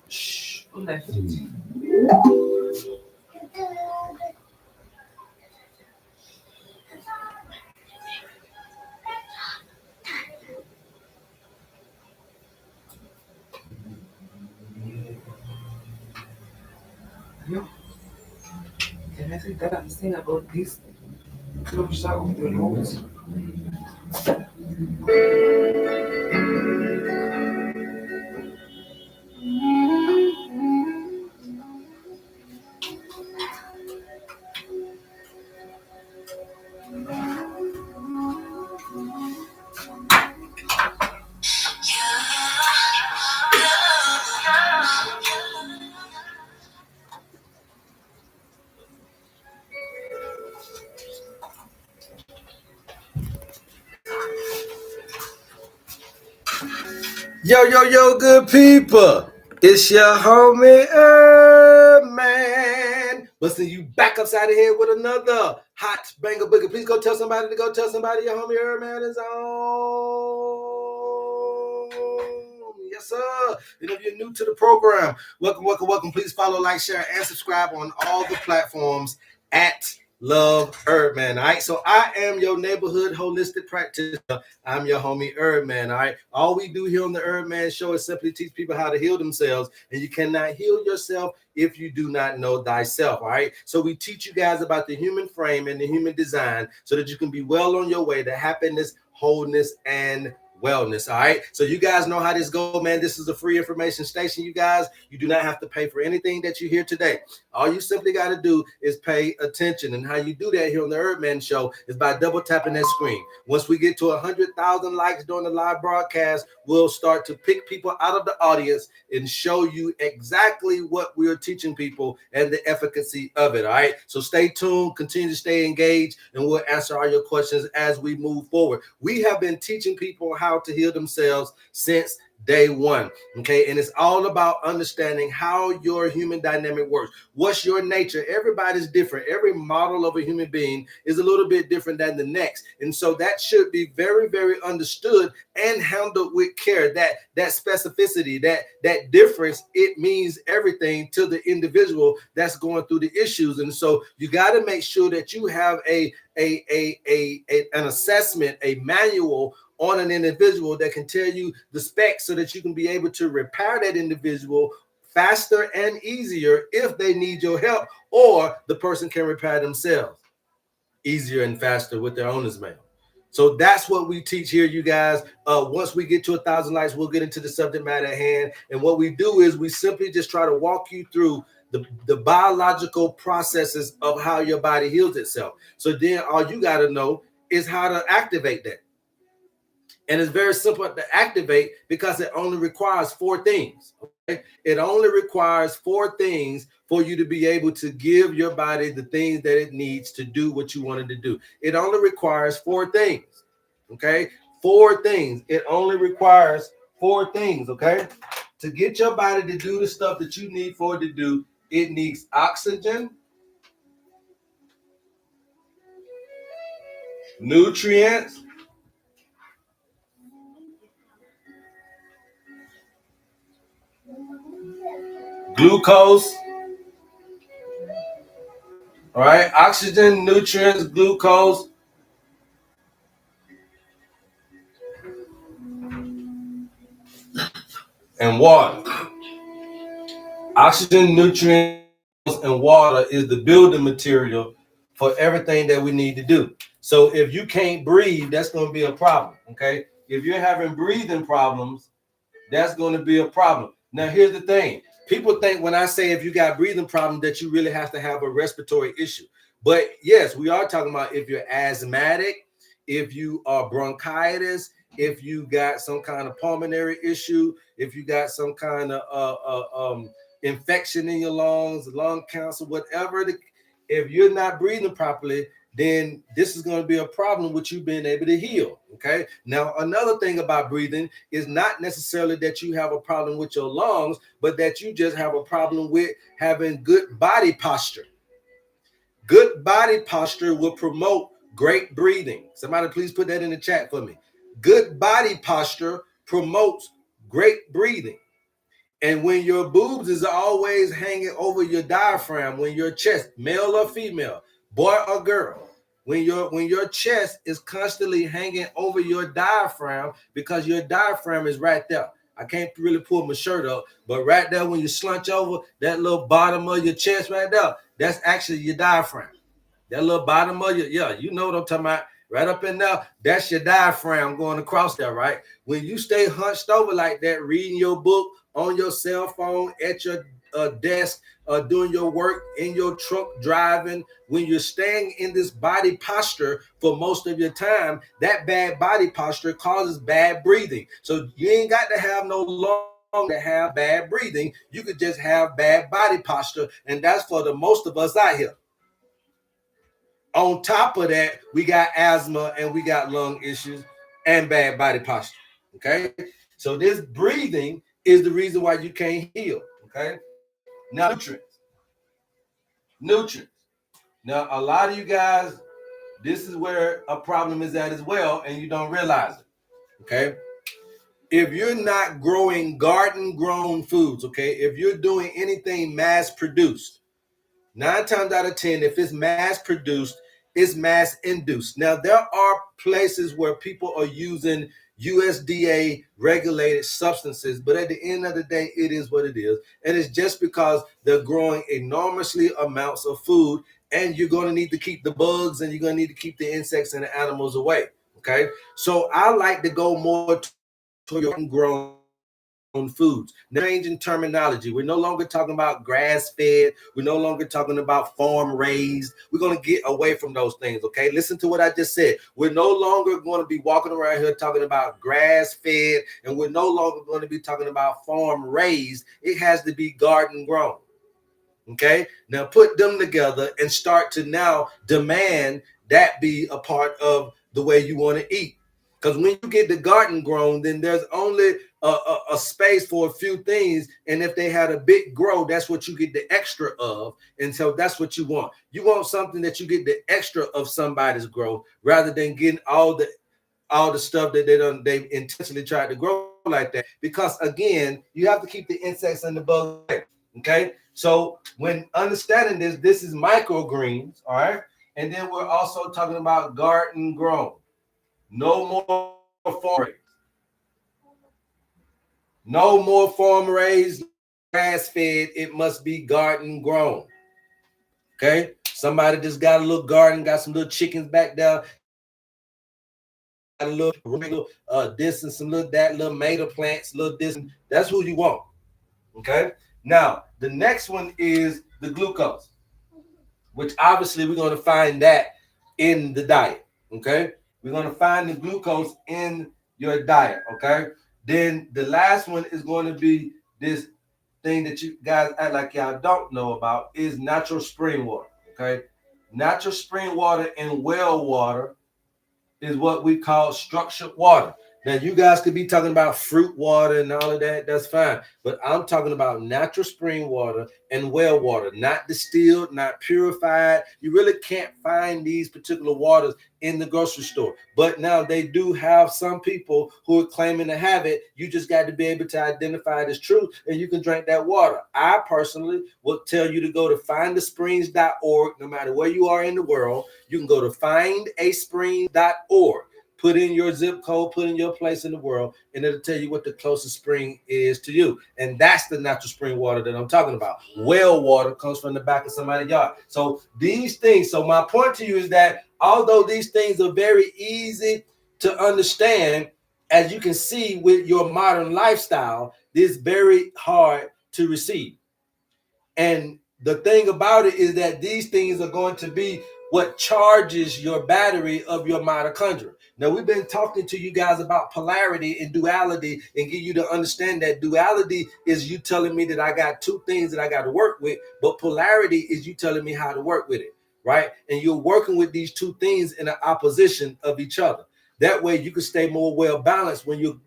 Shh. Yeah. Can I say that I'm saying about this? Close out the nose. Yo, yo, yo, good people. It's your homie HerbMan. Busting you back upside the head with another hot banger boogie. Please go tell somebody to go tell somebody your homie HerbMan is on. Yes, sir. And if you're new to the program, welcome, welcome, welcome. Please follow, like, share, and subscribe on all the platforms at Love HerbMan. All right. So I am your neighborhood holistic practitioner. I'm your homie HerbMan. All right. All we do here on the HerbMan show is simply teach people how to heal themselves. And you cannot heal yourself if you do not know thyself. All right. So we teach you guys about the human frame and the human design so that you can be well on your way to happiness, wholeness, and wellness. All right. So you guys know how this goes, man. This is a free information station, you guys. You do not have to pay for anything that you hear today. All you simply got to do is pay attention. And how you do that here on the HerbMan show is by double tapping that screen. Once we get to 100,000 likes during the live broadcast, we'll start to pick people out of the audience and show you exactly what we're teaching people and the efficacy of it. All right. So stay tuned, continue to stay engaged, and we'll answer all your questions as we move forward. We have been teaching people how to heal themselves since day one. Okay. And it's all about understanding how your human dynamic works. What's your nature? Everybody's different. Every model of a human being is a little bit different than the next. And so that should be very, very understood and handled with care. That specificity, that difference, it means everything to the individual that's going through the issues. And so you got to make sure that you have an assessment, a manual on an individual that can tell you the specs so that you can be able to repair that individual faster and easier if they need your help, or the person can repair themselves easier and faster with their owner's manual. So that's what we teach here, you guys. Once we get to 1,000 likes, we'll get into the subject matter at hand. And what we do is we simply just try to walk you through the biological processes of how your body heals itself. So then all you got to know is how to activate that. And it's very simple to activate because it only requires 4 things. Okay? It only requires 4 things for you to be able to give your body the things that it needs to do what you wanted to do. It only requires 4 things. Okay? 4 things. It only requires 4 things. Okay? To get your body to do the stuff that you need for it to do, it needs oxygen, nutrients, glucose. All right, oxygen, nutrients, glucose, and water. Oxygen, nutrients, and water is the building material for everything that we need to do. So if you can't breathe, that's going to be a problem. Okay, if you're having breathing problems, that's going to be a problem. Now, here's the thing. People think when I say if you got breathing problems that you really have to have a respiratory issue. But yes, we are talking about if you're asthmatic, if you are bronchitis, if you got some kind of pulmonary issue, if you got some kind of infection in your lungs, lung cancer, whatever. If you're not breathing properly, then this is going to be a problem with you being able to heal. Okay. Now, another thing about breathing is not necessarily that you have a problem with your lungs, but that you just have a problem with having good body posture. Good body posture will promote great breathing. Somebody please put that in the chat for me. Good body posture promotes great breathing. And when your boobs is always hanging over your diaphragm, when your chest, male or female, boy or girl, when your chest is constantly hanging over your diaphragm, because your diaphragm is right there. I can't really pull my shirt up, but right there when you slunch over, that little bottom of your chest right there, that's actually your diaphragm. That little bottom of your, yeah, you know what I'm talking about. Right up in there, that's your diaphragm going across there, right? When you stay hunched over like that, reading your book on your cell phone, at your desk, doing your work, in your truck, driving, when you're staying in this body posture for most of your time, that bad body posture causes bad breathing. So you ain't got to have no long to have bad breathing. You could just have bad body posture, and that's for the most of us out here. On top of that, we got asthma and we got lung issues and bad body posture. Okay. So this breathing is the reason why you can't heal. Okay. Now, nutrients. Nutrients. Now, a lot of you guys, this is where a problem is at as well, and you don't realize it. Okay. If you're not growing garden grown foods, okay, if you're doing anything mass produced, 9 times out of 10, if it's mass produced, it's mass induced. Now, there are places where people are using USDA regulated substances, but at the end of the day, it is what it is. And it's just because they're growing enormously amounts of food, and you're going to need to keep the bugs and you're going to need to keep the insects and the animals away. Okay. So I like to go more to your grown foods. Changing terminology. We're no longer talking about grass-fed. We're no longer talking about farm-raised. We're going to get away from those things, okay? Listen to what I just said. We're no longer going to be walking around here talking about grass-fed, and we're no longer going to be talking about farm-raised. It has to be garden-grown, okay? Now put them together and start to now demand that be a part of the way you want to eat. Because when you get the garden grown, then there's only a space for a few things. And if they had a big grow, that's what you get the extra of. And so that's what you want. You want something that you get the extra of somebody's growth rather than getting all the stuff that they intentionally tried to grow like that. Because again, you have to keep the insects and the bugs away. Okay. So when understanding this is microgreens. All right. And then we're also talking about garden grown. No more farm raised. No more farm raised, grass fed. It must be garden grown. Okay. Somebody just got a little garden, got some little chickens back there, got a little regular this and some little that, little tomato plants, little this. That's who you want. Okay. Now the next one is the glucose, which obviously we're going to find that in the diet. Okay. We're going to find the glucose in your diet, okay? Then the last one is going to be this thing that you guys act like y'all don't know about is natural spring water, okay? Natural spring water and well water is what we call structured water. Now, you guys could be talking about fruit water and all of that. That's fine. But I'm talking about natural spring water and well water, not distilled, not purified. You really can't find these particular waters in the grocery store. But now they do have some people who are claiming to have it. You just got to be able to identify it as truth, and you can drink that water. I personally will tell you to go to findasprings.org. No matter where you are in the world, you can go to findaspring.org. Put in your zip code, put in your place in the world, and it'll tell you what the closest spring is to you. And that's the natural spring water that I'm talking about. Well water comes from the back of somebody's yard. So these things, so my point to you is that although these things are very easy to understand, as you can see with your modern lifestyle, it's very hard to receive. And the thing about it is that these things are going to be what charges your battery of your mitochondria. Now, we've been talking to you guys about polarity and duality and get you to understand that duality is you telling me that I got two things that I got to work with, but polarity is you telling me how to work with it, right? And you're working with these two things in an opposition of each other. That way you can stay more well-balanced when you're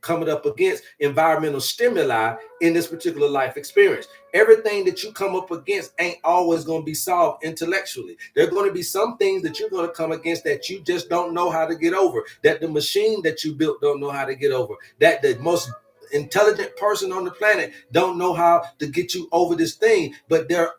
coming up against environmental stimuli in this particular life experience. Everything that you come up against ain't always going to be solved intellectually. There are going to be some things that you're going to come against that you just don't know how to get over, that the machine that you built don't know how to get over, that the most intelligent person on the planet don't know how to get you over this thing. But there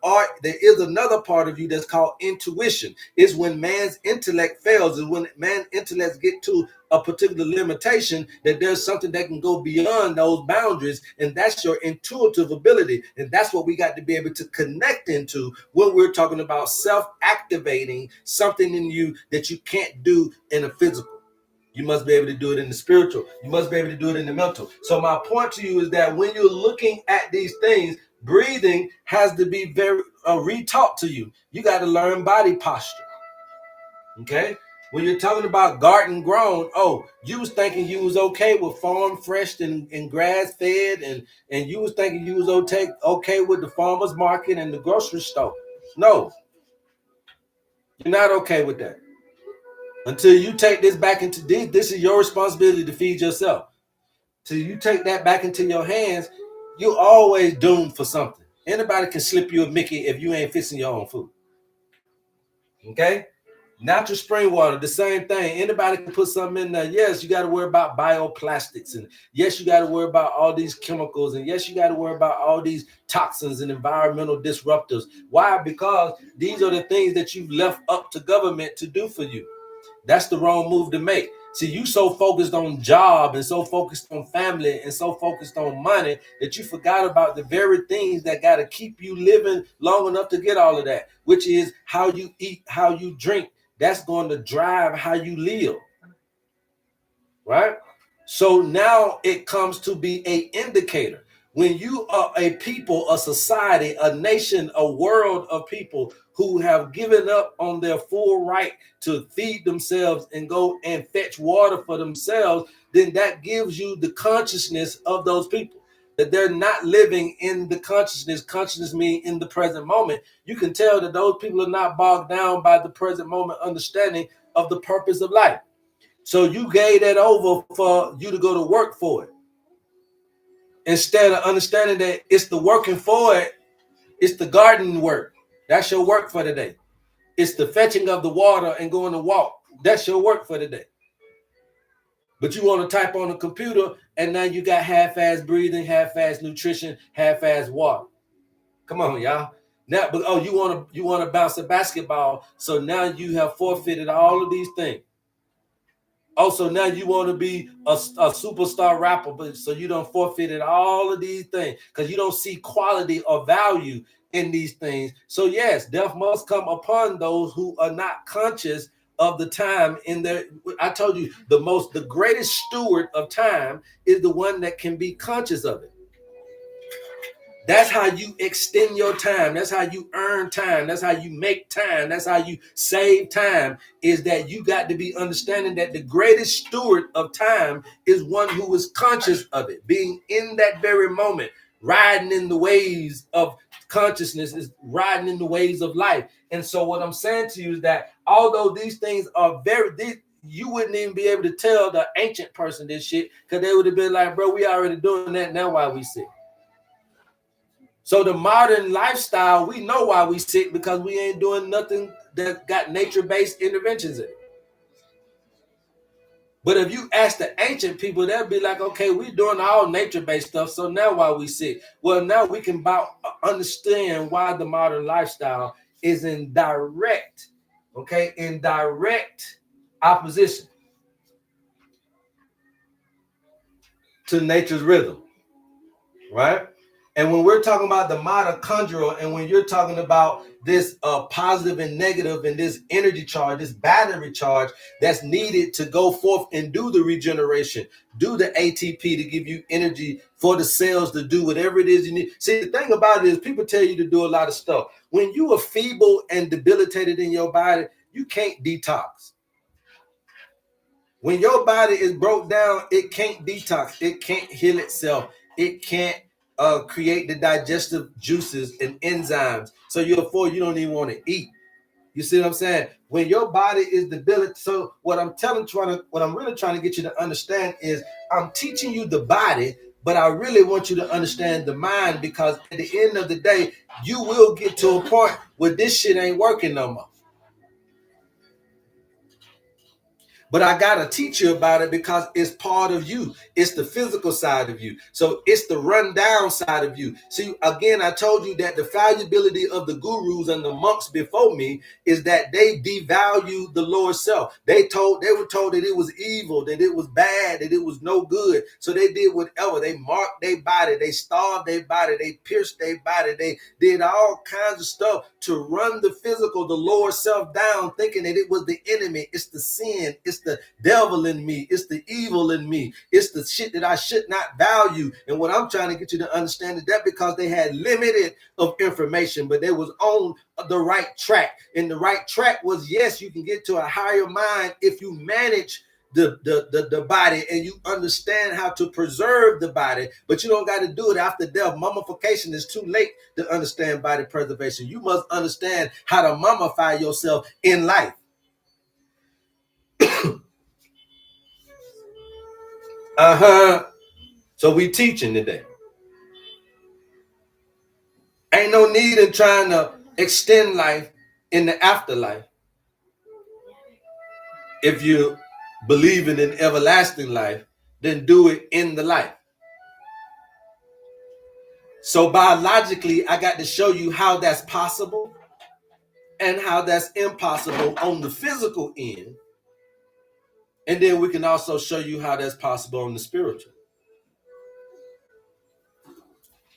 is another part of you that's called intuition. It's when man's intellect fails, is when man's intellect get to a particular limitation, that there's something that can go beyond those boundaries, and that's your intuitive ability. And that's what we got to be able to connect into when we're talking about self-activating something in you that you can't do in a physical. You must be able to do it in the spiritual. You must be able to do it in the mental. So my point to you is that when you're looking at these things, breathing has to be very retaught to you. You got to learn body posture. Okay? When you're talking about garden grown, you was thinking you was okay with farm fresh and grass fed, and you was thinking you was okay with the farmer's market and the grocery store. No, you're not okay with that. Until you take this back into this is your responsibility to feed yourself. Till you take that back into your hands, you're always doomed for something. Anybody can slip you a Mickey if you ain't fixing your own food. Okay? Natural spring water, the same thing. Anybody can put something in there. Yes, you got to worry about bioplastics. And yes, you got to worry about all these chemicals. And yes, you got to worry about all these toxins and environmental disruptors. Why? Because these are the things that you've left up to government to do for you. That's the wrong move to make. See, you so focused on job and so focused on family and so focused on money that you forgot about the very things that got to keep you living long enough to get all of that, which is how you eat, how you drink. That's going to drive how you live, right? So now it comes to be an indicator. When you are a people, a society, a nation, a world of people who have given up on their full right to feed themselves and go and fetch water for themselves, then that gives you the consciousness of those people. That they're not living in the consciousness. Consciousness means in the present moment. You can tell that those people are not bogged down by the present moment understanding of the purpose of life. So you gave that over for you to go to work for it. Instead of understanding that it's the working for it, it's the garden work. That's your work for the day. It's the fetching of the water and going to walk. That's your work for the day. But you want to type on the computer and now you got half-ass breathing, half-ass nutrition, half-ass water. Come on, y'all. Now, but you want to bounce a basketball, so now you have forfeited all of these things. Also, now you want to be a superstar rapper, but so you don't forfeited all of these things because you don't see quality or value in these things. So yes, death must come upon those who are not conscious of the time in their. I told you the greatest steward of time is the one that can be conscious of it. That's how you extend your time. That's how you earn time. That's how you make time. That's how you save time, is that you got to be understanding that the greatest steward of time is one who is conscious of it, being in that very moment, riding in the waves of consciousness, is riding in the waves of life. And so what I'm saying to you is that although these things are you wouldn't even be able to tell the ancient person this shit because they would have been like, bro, we already doing that now while we sick. So the modern lifestyle, we know why we sick because we ain't doing nothing that got nature-based interventions in it. But if you ask the ancient people, they'll be like, okay, we're doing all nature-based stuff, so now why we sick? Well, now we can understand why the modern lifestyle is in direct opposition to nature's rhythm, right? And when we're talking about the mitochondria, and when you're talking about this positive and negative and this energy charge, this battery charge that's needed to go forth and do the regeneration, do the ATP to give you energy for the cells to do whatever it is you need. See, the thing about it is people tell you to do a lot of stuff. When you are feeble and debilitated in your body, you can't detox. When your body is broke down, it can't detox. It can't heal itself. It can't create the digestive juices and enzymes. So you don't even want to eat. You see what I'm saying? When your body is debilitated. So what I'm really trying to get you to understand is I'm teaching you the body, but I really want you to understand the mind, because at the end of the day, you will get to a point where this shit ain't working no more. But I got to teach you about it because it's part of you. It's the physical side of you. So it's the rundown side of you. See, again, I told you that the fallibility of the gurus and the monks before me is that they devalue the lower self. They were told that it was evil, that it was bad, that it was no good. So they did whatever. They marked their body, they starved their body, they pierced their body, they did all kinds of stuff to run the physical, the lower self down, thinking that it was the enemy. It's the sin, it's the devil in me, it's the evil in me, it's the shit that I should not value. And what I'm trying to get you to understand is that because they had limited of information, but they was on the right track. And the right track was, yes, you can get to a higher mind if you manage the body and you understand how to preserve the body, but you don't got to do it after death. Mummification is too late to understand body preservation. You must understand how to mummify yourself in life. So we teaching today. Ain't no need in trying to extend life in the afterlife if you believe in an everlasting life, then do it in the life. So biologically, I got to show you how that's possible and how that's impossible on the physical end. And then we can also show you how that's possible on the spiritual.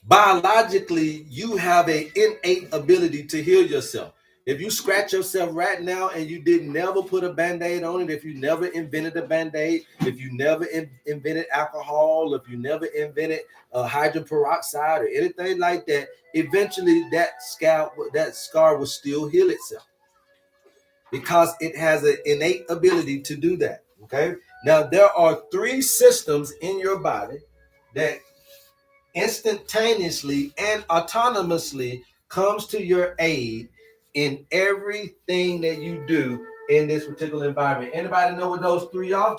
Biologically, you have an innate ability to heal yourself. If you scratch yourself right now and you didn't never put a Band-Aid on it, if you never invented a Band-Aid, if you never invented alcohol, if you never invented hydrogen peroxide or anything like that, eventually that scar will still heal itself because it has an innate ability to do that. Okay. Now, there are 3 systems in your body that instantaneously and autonomously comes to your aid in everything that you do in this particular environment. Anybody know what those 3 are?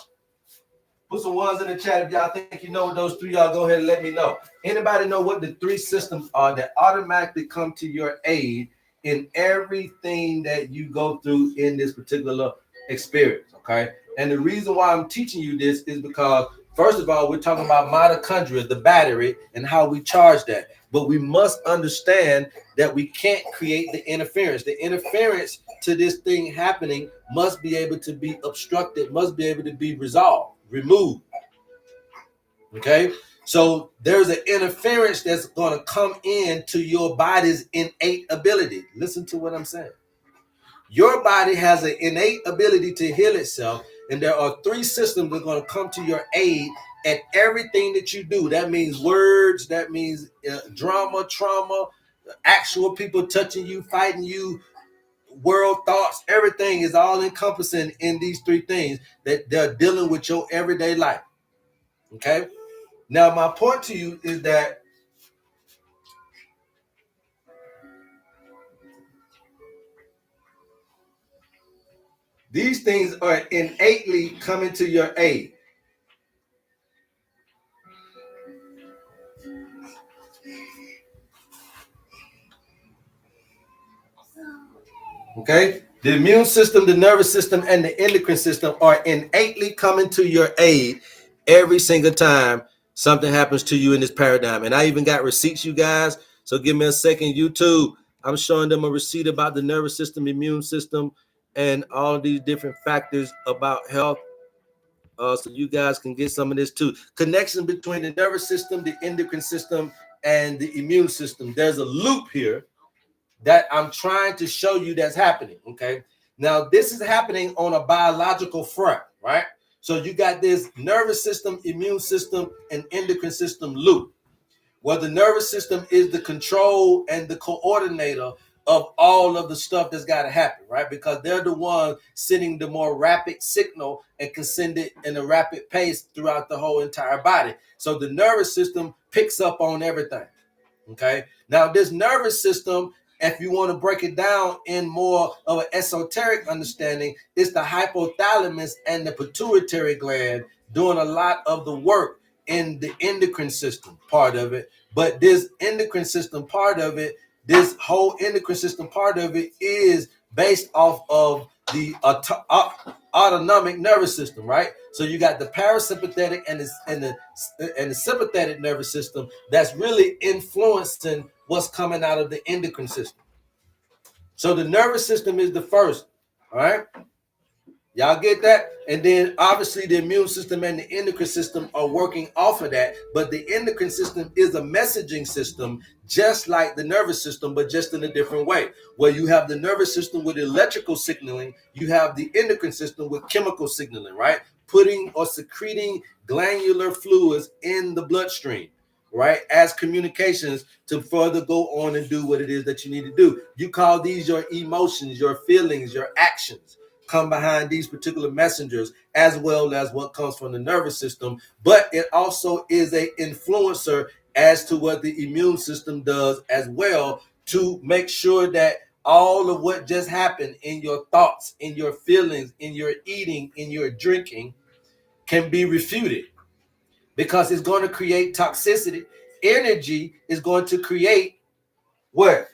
Put some ones in the chat if y'all think you know what those 3 are. Go ahead and let me know. Anybody know what the 3 systems are that automatically come to your aid in everything that you go through in this particular experience? Okay. And the reason why I'm teaching you this is because, first of all, we're talking about mitochondria, the battery, and how we charge that. But we must understand that we can't create the interference. The interference to this thing happening must be able to be obstructed, must be able to be resolved, removed. Okay? So there's an interference that's going to come into your body's innate ability. Listen to what I'm saying. Your body has an innate ability to heal itself, and there are 3 systems that are going to come to your aid at everything that you do. That means words, that means drama, trauma, actual people touching you, fighting you, world thoughts, everything is all encompassing in these 3 things that they're dealing with your everyday life. Okay? Now, my point to you is that these things are innately coming to your aid. Okay? The immune system, the nervous system, and the endocrine system are innately coming to your aid every single time something happens to you in this paradigm. And I even got receipts, you guys. So give me a second, YouTube. I'm showing them a receipt about the nervous system, immune system, and all these different factors about health. So you guys can get some of this too. Connection between the nervous system, the endocrine system, and the immune system. There's a loop here that I'm trying to show you that's happening. Okay. Now, this is happening on a biological front, right? So you got this nervous system, immune system, and endocrine system loop. Well, the nervous system is the control and the coordinator of all of the stuff that's got to happen, right? Because they're the ones sending the more rapid signal and can send it in a rapid pace throughout the whole entire body. So the nervous system picks up on everything. Okay. Now, this nervous system, if you want to break it down in more of an esoteric understanding, it's the hypothalamus and the pituitary gland doing a lot of the work in the endocrine system part of it. But this endocrine system part of it, this whole endocrine system part of it is based off of the autonomic nervous system, right? So you got the parasympathetic and the sympathetic nervous system that's really influencing what's coming out of the endocrine system. So the nervous system is the first, all right? Y'all get that? And then obviously the immune system and the endocrine system are working off of that. But the endocrine system is a messaging system, just like the nervous system, but just in a different way. Where you have the nervous system with electrical signaling, you have the endocrine system with chemical signaling, right? Putting or secreting glandular fluids in the bloodstream, right? As communications to further go on and do what it is that you need to do. You call these your emotions, your feelings, your actions come behind these particular messengers, as well as what comes from the nervous system. But it also is a influencer as to what the immune system does as well, to make sure that all of what just happened in your thoughts, in your feelings, in your eating, in your drinking can be refuted, because it's going to create toxicity. Energy is going to create what?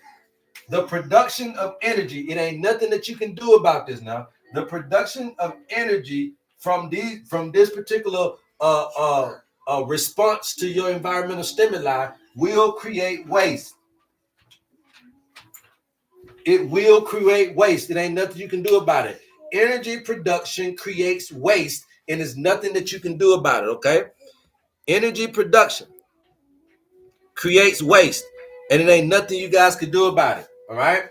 The production of energy. It ain't nothing that you can do about this now. The production of energy from this particular response to your environmental stimuli will create waste. It will create waste. It ain't nothing you can do about it. Energy production creates waste, and there's nothing that you can do about it, okay? Energy production creates waste, and it ain't nothing you guys can do about it, all right?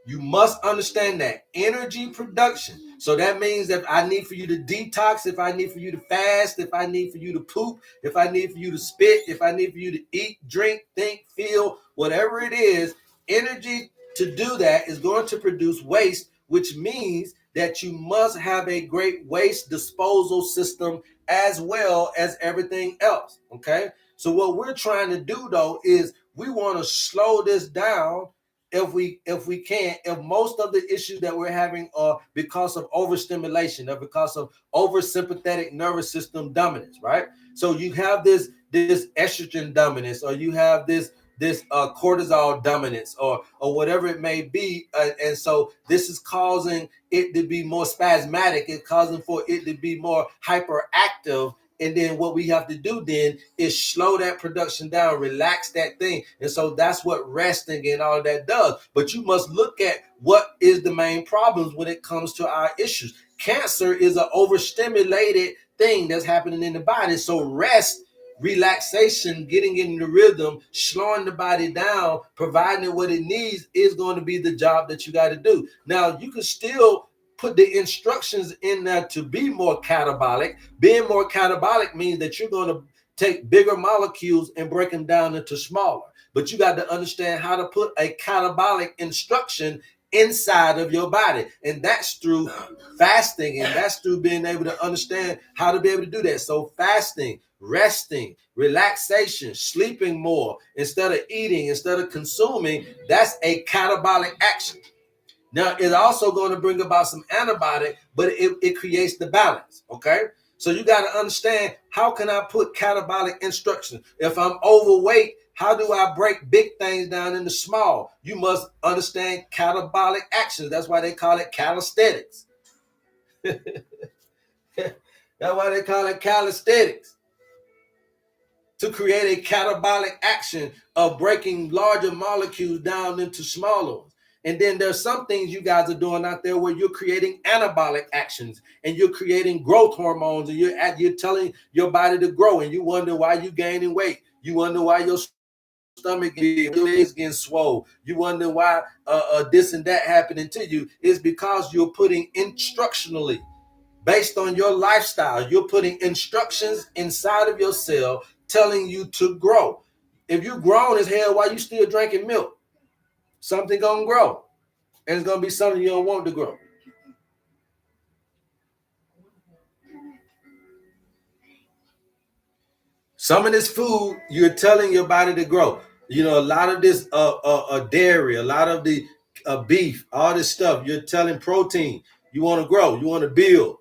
You must understand that energy production. So that means that I need for you to detox, if I need for you to fast, if I need for you to poop, if I need for you to spit, if I need for you to eat, drink, think, feel, whatever it is, energy to do that is going to produce waste, which means that you must have a great waste disposal system as well as everything else, okay? So what we're trying to do, though, is we want to slow this down if we can. If most of the issues that we're having are because of overstimulation or because of oversympathetic nervous system dominance, right? So you have this estrogen dominance, or you have this cortisol dominance, or whatever it may be, and so this is causing it to be more spasmodic. It's causing for it to be more hyperactive. And then what we have to do then is slow that production down, relax that thing. And so that's what resting and all that does. But you must look at what is the main problems when it comes to our issues. Cancer is an overstimulated thing that's happening in the body. So rest, relaxation, getting in the rhythm, slowing the body down, providing it what it needs is going to be the job that you got to do. Now, you can still put the instructions in there to be more catabolic. Being more catabolic means that you're going to take bigger molecules and break them down into smaller. But you got to understand how to put a catabolic instruction inside of your body. And that's through fasting, and that's through being able to understand how to be able to do that. So fasting, resting, relaxation, sleeping more instead of eating, instead of consuming, that's a catabolic action. Now, it's also going to bring about some antibiotic, but it creates the balance, okay? So you got to understand, how can I put catabolic instructions? If I'm overweight, how do I break big things down into small? You must understand catabolic actions. That's why they call it calisthenics. That's why they call it calisthenics. To create a catabolic action of breaking larger molecules down into smaller ones. And then there's some things you guys are doing out there where you're creating anabolic actions, and you're creating growth hormones, and you're telling your body to grow, and you wonder why you're gaining weight. You wonder why your stomach is getting swole. You wonder why this and that happening to you. Is because you're putting instructionally, based on your lifestyle, you're putting instructions inside of your cell telling you to grow. If you're grown as hell, why you still drinking milk? Something gonna grow, and it's gonna be something you don't want to grow. Some of this food you're telling your body to grow. You know, a lot of this dairy, a lot of the beef, all this stuff. You're telling protein you want to grow, you want to build.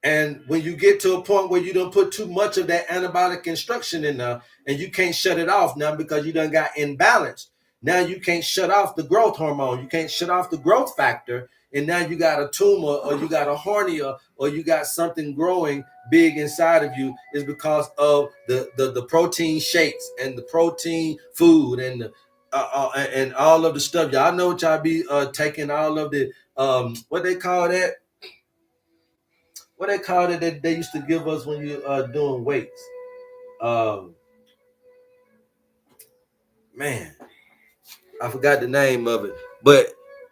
And when you get to a point where you don't put too much of that antibiotic instruction in there, and you can't shut it off now because you done got imbalanced. Now you can't shut off the growth hormone. You can't shut off the growth factor. and now you got a tumor or you got a hernia or you got something growing big inside of you, is because of the protein shakes and the protein food and the and all of the stuff. Y'all know what y'all be taking all of the what they call that? What they call it that they used to give us when you doing weights? Um, Man, I forgot the name of it, but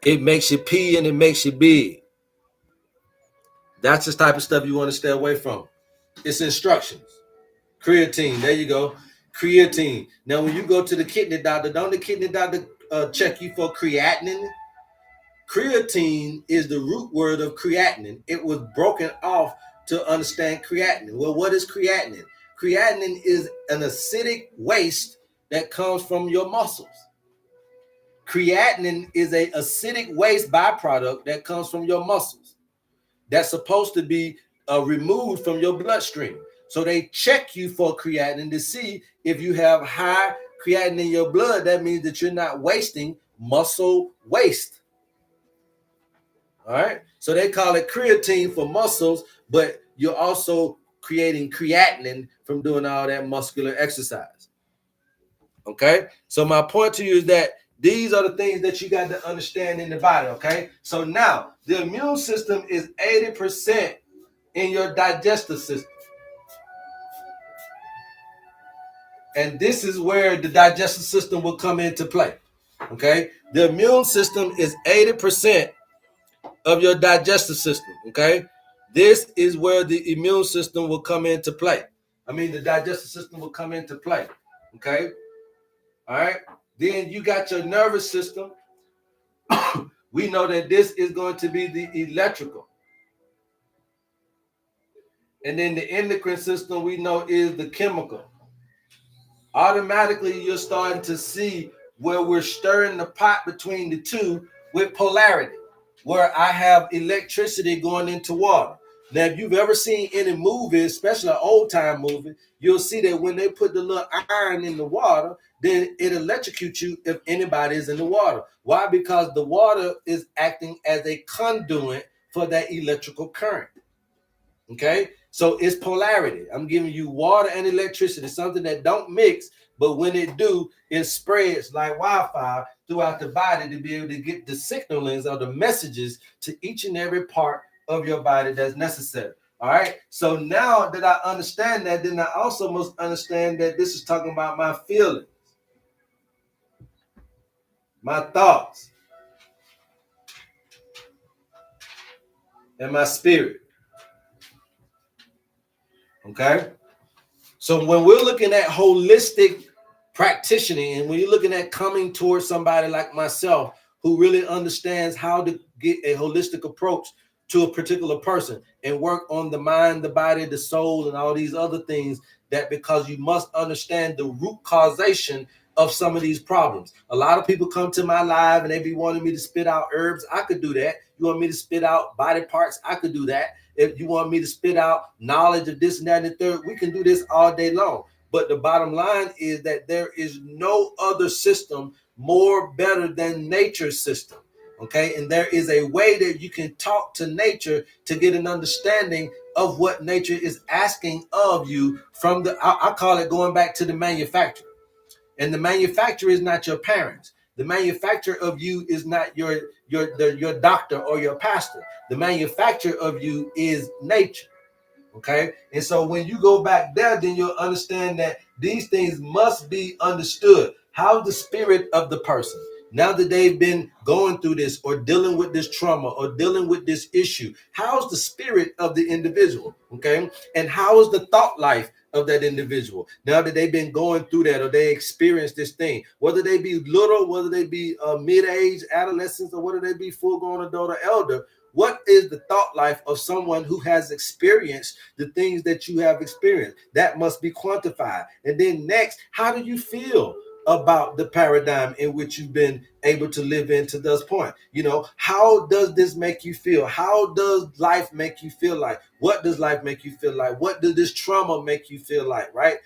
it makes you pee and it makes you big. That's the type of stuff you want to stay away from. It's instructions. Creatine, there you go. Creatine. Now, when you go to the kidney doctor, don't the kidney doctor check you for creatinine? Creatine is the root word of creatinine. It was broken off to understand creatinine. Well, what is creatinine? Creatinine is an acidic waste that comes from your muscles. Creatinine is a acidic waste byproduct that comes from your muscles. That's supposed to be removed from your bloodstream. So they check you for creatinine to see if you have high creatinine in your blood. That means that you're not wasting muscle waste. All right. So they call it creatine for muscles, but you're also creating creatinine from doing all that muscular exercise. Okay. So my point to you is that these are the things that you got to understand in the body. Okay. So now the immune system is 80% in your digestive system. And this is where the digestive system will come into play. Okay. The immune system is 80% of your digestive system. Okay. This is where the immune system will come into play. The digestive system will come into play. Okay. All right. Then you got your nervous system. We know that this is going to be the electrical. And then the endocrine system, we know, is the chemical. Automatically, you're starting to see where we're stirring the pot between the two with polarity, where I have electricity going into water. Now, if you've ever seen any movie, especially an old time movie, you'll see that when they put the little iron in the water, then it electrocutes you if anybody is in the water. Why? Because the water is acting as a conduit for that electrical current. Okay, so it's polarity. I'm giving you water and electricity, something that don't mix, but when it do, it spreads like Wi-Fi throughout the body to be able to get the signalings or the messages to each and every part of your body that's necessary. All right. So now that I understand that, then I also must understand that this is talking about my feelings, my thoughts, and my spirit. Okay. So when we're looking at holistic practicing, and when you're looking at coming towards somebody like myself who really understands how to get a holistic approach to a particular person and work on the mind, the body, the soul, and all these other things, that because you must understand the root causation of some of these problems. A lot of people come to my live and they be wanting me to spit out herbs. I could do that. You want me to spit out body parts? I could do that. If you want me to spit out knowledge of this and that and the third, we can do this all day long. But the bottom line is that there is no other system more better than nature's system. Okay. And there is a way that you can talk to nature to get an understanding of what nature is asking of you from I call it going back to the manufacturer. And the manufacturer is not your parents. The manufacturer of you is not your doctor or your pastor. The manufacturer of you is nature. Okay. And so when you go back there, then you'll understand that these things must be understood. How's the spirit of the person? Now that they've been going through this or dealing with this trauma or dealing with this issue, how's the spirit of the individual? Okay. And how is the thought life of that individual now that they've been going through that or they experienced this thing, whether they be little, whether they be mid-age, adolescents, or whether they be full-grown adult or elder? What is the thought life of someone who has experienced the things that you have experienced? That must be quantified. And then next, how do you feel about the paradigm in which you've been able to live in to this point? How does this make you feel? How does life make you feel like? What does life make you feel like? What does this trauma make you feel like, right?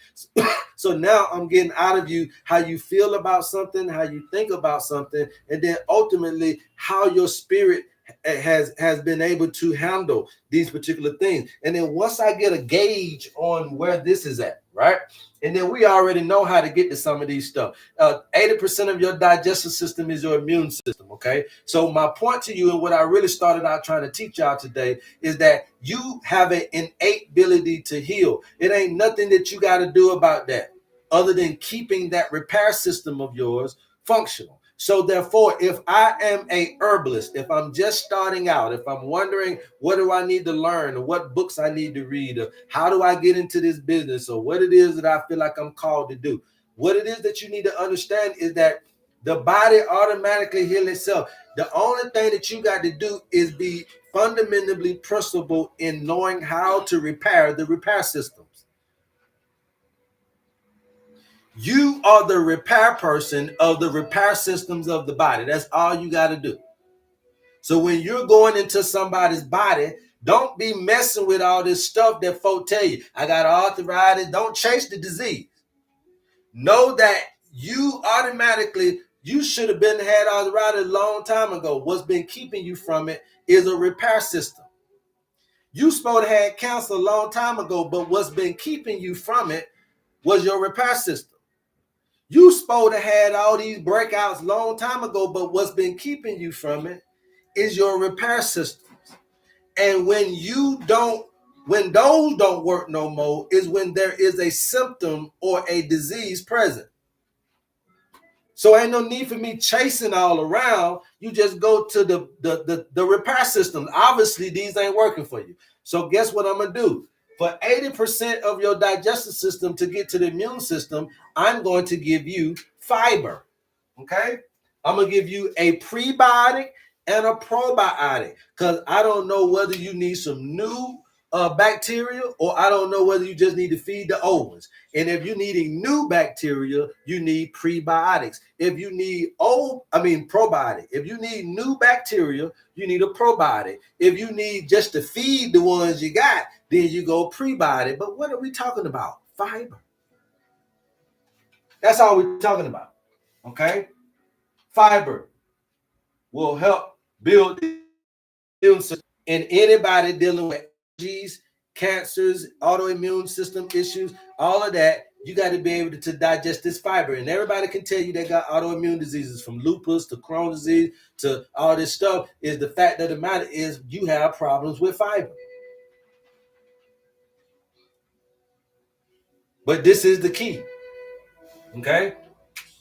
So now I'm getting out of you how you feel about something, how you think about something, and then ultimately how your spirit has been able to handle these particular things. And then once I get a gauge on where this is at, right? And then we already know how to get to some of these stuff. 80% of your digestive system is your immune system, okay? So my point to you and what I really started out trying to teach y'all today is that you have an innate ability to heal. It ain't nothing that you got to do about that other than keeping that repair system of yours functional. So therefore, if I am a herbalist, if I'm just starting out, if I'm wondering what do I need to learn, or what books I need to read, or how do I get into this business, or what it is that I feel like I'm called to do, what it is that you need to understand is that the body automatically heals itself. The only thing that you got to do is be fundamentally principled in knowing how to repair the repair systems. You are the repair person of the repair systems of the body. That's all you got to do. So when you're going into somebody's body, don't be messing with all this stuff that folk tell you. I got arthritis. Don't chase the disease. Know that you automatically, you should have been had arthritis a long time ago. What's been keeping you from it is a repair system. You supposed to have cancer a long time ago, but what's been keeping you from it was your repair system. You supposed to had all these breakouts long time ago, but what's been keeping you from it is your repair systems. And when those don't work no more is when there is a symptom or a disease present. So ain't no need for me chasing all around. You just go to the repair system. Obviously, these ain't working for you. So guess what I'm gonna do? For 80% of your digestive system to get to the immune system, I'm going to give you fiber. Okay? I'm going to give you a prebiotic and a probiotic because I don't know whether you need some new bacteria or I don't know whether you just need to feed the old ones. And if you're needing new bacteria, you need prebiotics. If you need probiotic. If you need new bacteria, you need a probiotic. If you need just to feed the ones you got, then you go prebiotic. But what are we talking about? Fiber. That's all we're talking about. Okay? Fiber will help build the immune system. And anybody dealing with allergies, cancers, autoimmune system issues, all of that, you got to be able to digest this fiber. And everybody can tell you they got autoimmune diseases from lupus to Crohn's disease to all this stuff. Is the fact of the matter is you have problems with fiber. But this is the key. Okay?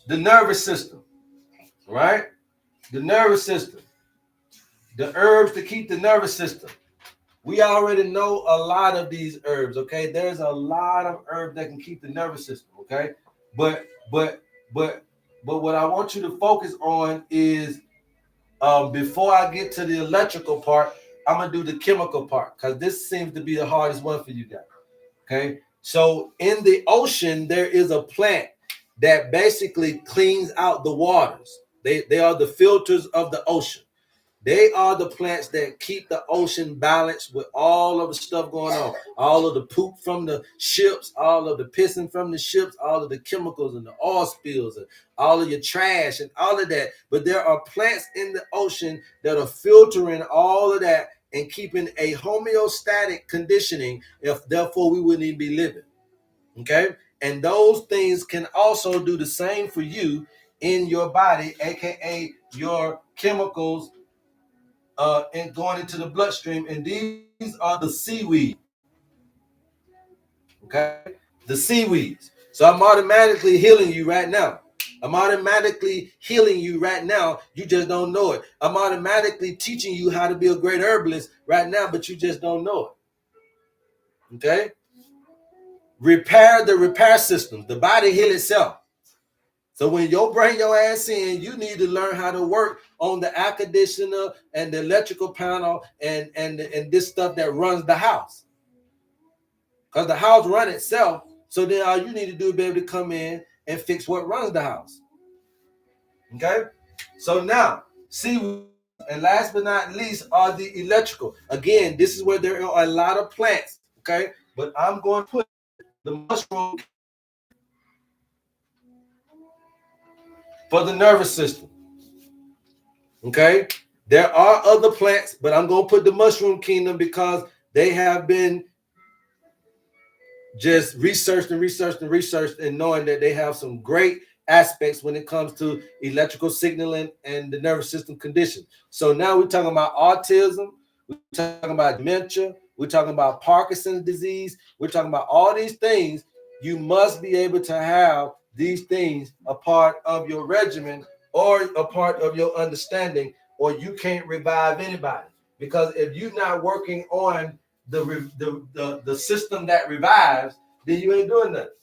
The nervous system. Right? The nervous system. The herbs to keep the nervous system. We already know a lot of these herbs, okay? There's a lot of herbs that can keep the nervous system, okay? But what I want you to focus on is before I get to the electrical part, I'm gonna do the chemical part because this seems to be the hardest one for you guys. Okay, so in the ocean there is a plant that basically cleans out the waters. They are the filters of the ocean. They are the plants that keep the ocean balanced with all of the stuff going on. All of the poop from the ships, all of the pissing from the ships, all of the chemicals and the oil spills and all of your trash and all of that. But there are plants in the ocean that are filtering all of that and keeping a homeostatic conditioning. If therefore we wouldn't even be living. Okay? And those things can also do the same for you in your body, aka your chemicals and going into the bloodstream, and these are the seaweed. Okay, the seaweeds. So I'm automatically healing you right now. I'm automatically healing you right now. You just don't know it. I'm automatically teaching you how to be a great herbalist right now, but you just don't know it. Okay? Repair the repair system. The body heal itself. So when you bring your ass in, you need to learn how to work on the air conditioner and the electrical panel and this stuff that runs the house. Because the house runs itself. So then all you need to do is be able to come in and fix what runs the house. Okay? So now, see, and last but not least are the electrical. Again, this is where there are a lot of plants. Okay? But I'm going to put the mushroom for the nervous system. Okay? There are other plants, but I'm going to put the mushroom kingdom because they have been just researched and knowing that they have some great aspects when it comes to electrical signaling and the nervous system condition. So now we're talking about autism, we're talking about dementia, we're talking about Parkinson's disease, we're talking about all these things. You must be able to have these things a part of your regimen or a part of your understanding, or you can't revive anybody. Because if you're not working on the system that revives, then you ain't doing nothing.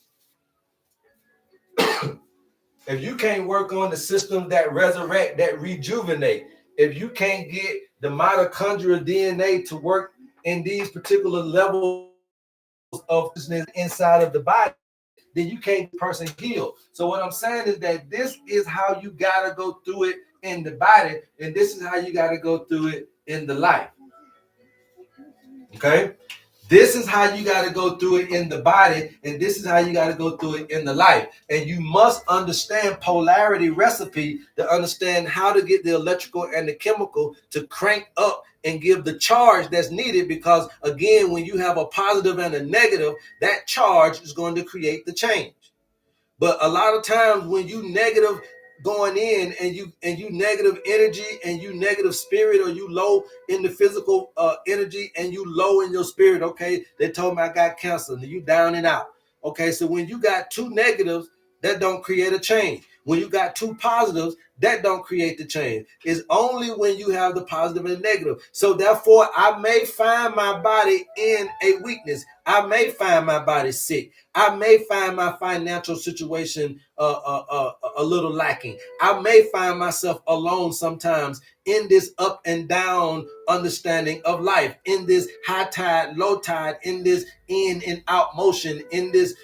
If you can't work on the system that resurrect, that rejuvenate, if you can't get the mitochondrial DNA to work in these particular levels of inside of the body, then you can't person heal. So what I'm saying is that this is how you gotta go through it in the body, and this is how you gotta go through it in the life. Okay? This is how you got to go through it in the body, and this is how you got to go through it in the life. And you must understand polarity recipe to understand how to get the electrical and the chemical to crank up and give the charge that's needed. Because again, when you have a positive and a negative, that charge is going to create the change. But a lot of times when you negative going in and you negative energy and you negative spirit, or you low in the physical energy and you low in your spirit, okay, they told me I got cancer, and you down and out. Okay, so when you got two negatives, that don't create a change. When you got two positives, that don't create the change. It's only when you have the positive and negative. So therefore, I may find my body in a weakness. I may find my body sick. I may find my financial situation a little lacking. I may find myself alone sometimes in this up and down understanding of life, in this high tide, low tide, in this in and out motion, in this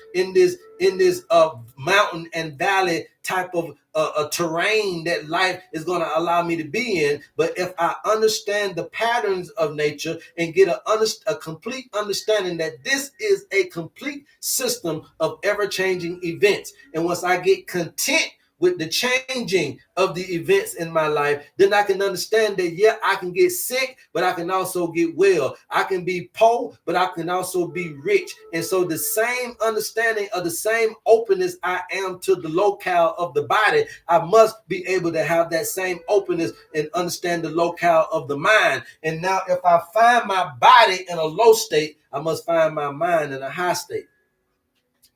mountain and valley type of a terrain that life is going to allow me to be in. But if I understand the patterns of nature and get a complete understanding that this is a complete system of ever-changing events, and once I get content with the changing of the events in my life, then I can understand that, yeah, I can get sick, but I can also get well. I can be poor, but I can also be rich. And so the same understanding of the same openness I am to the locale of the body, I must be able to have that same openness and understand the locale of the mind. And now if I find my body in a low state, I must find my mind in a high state.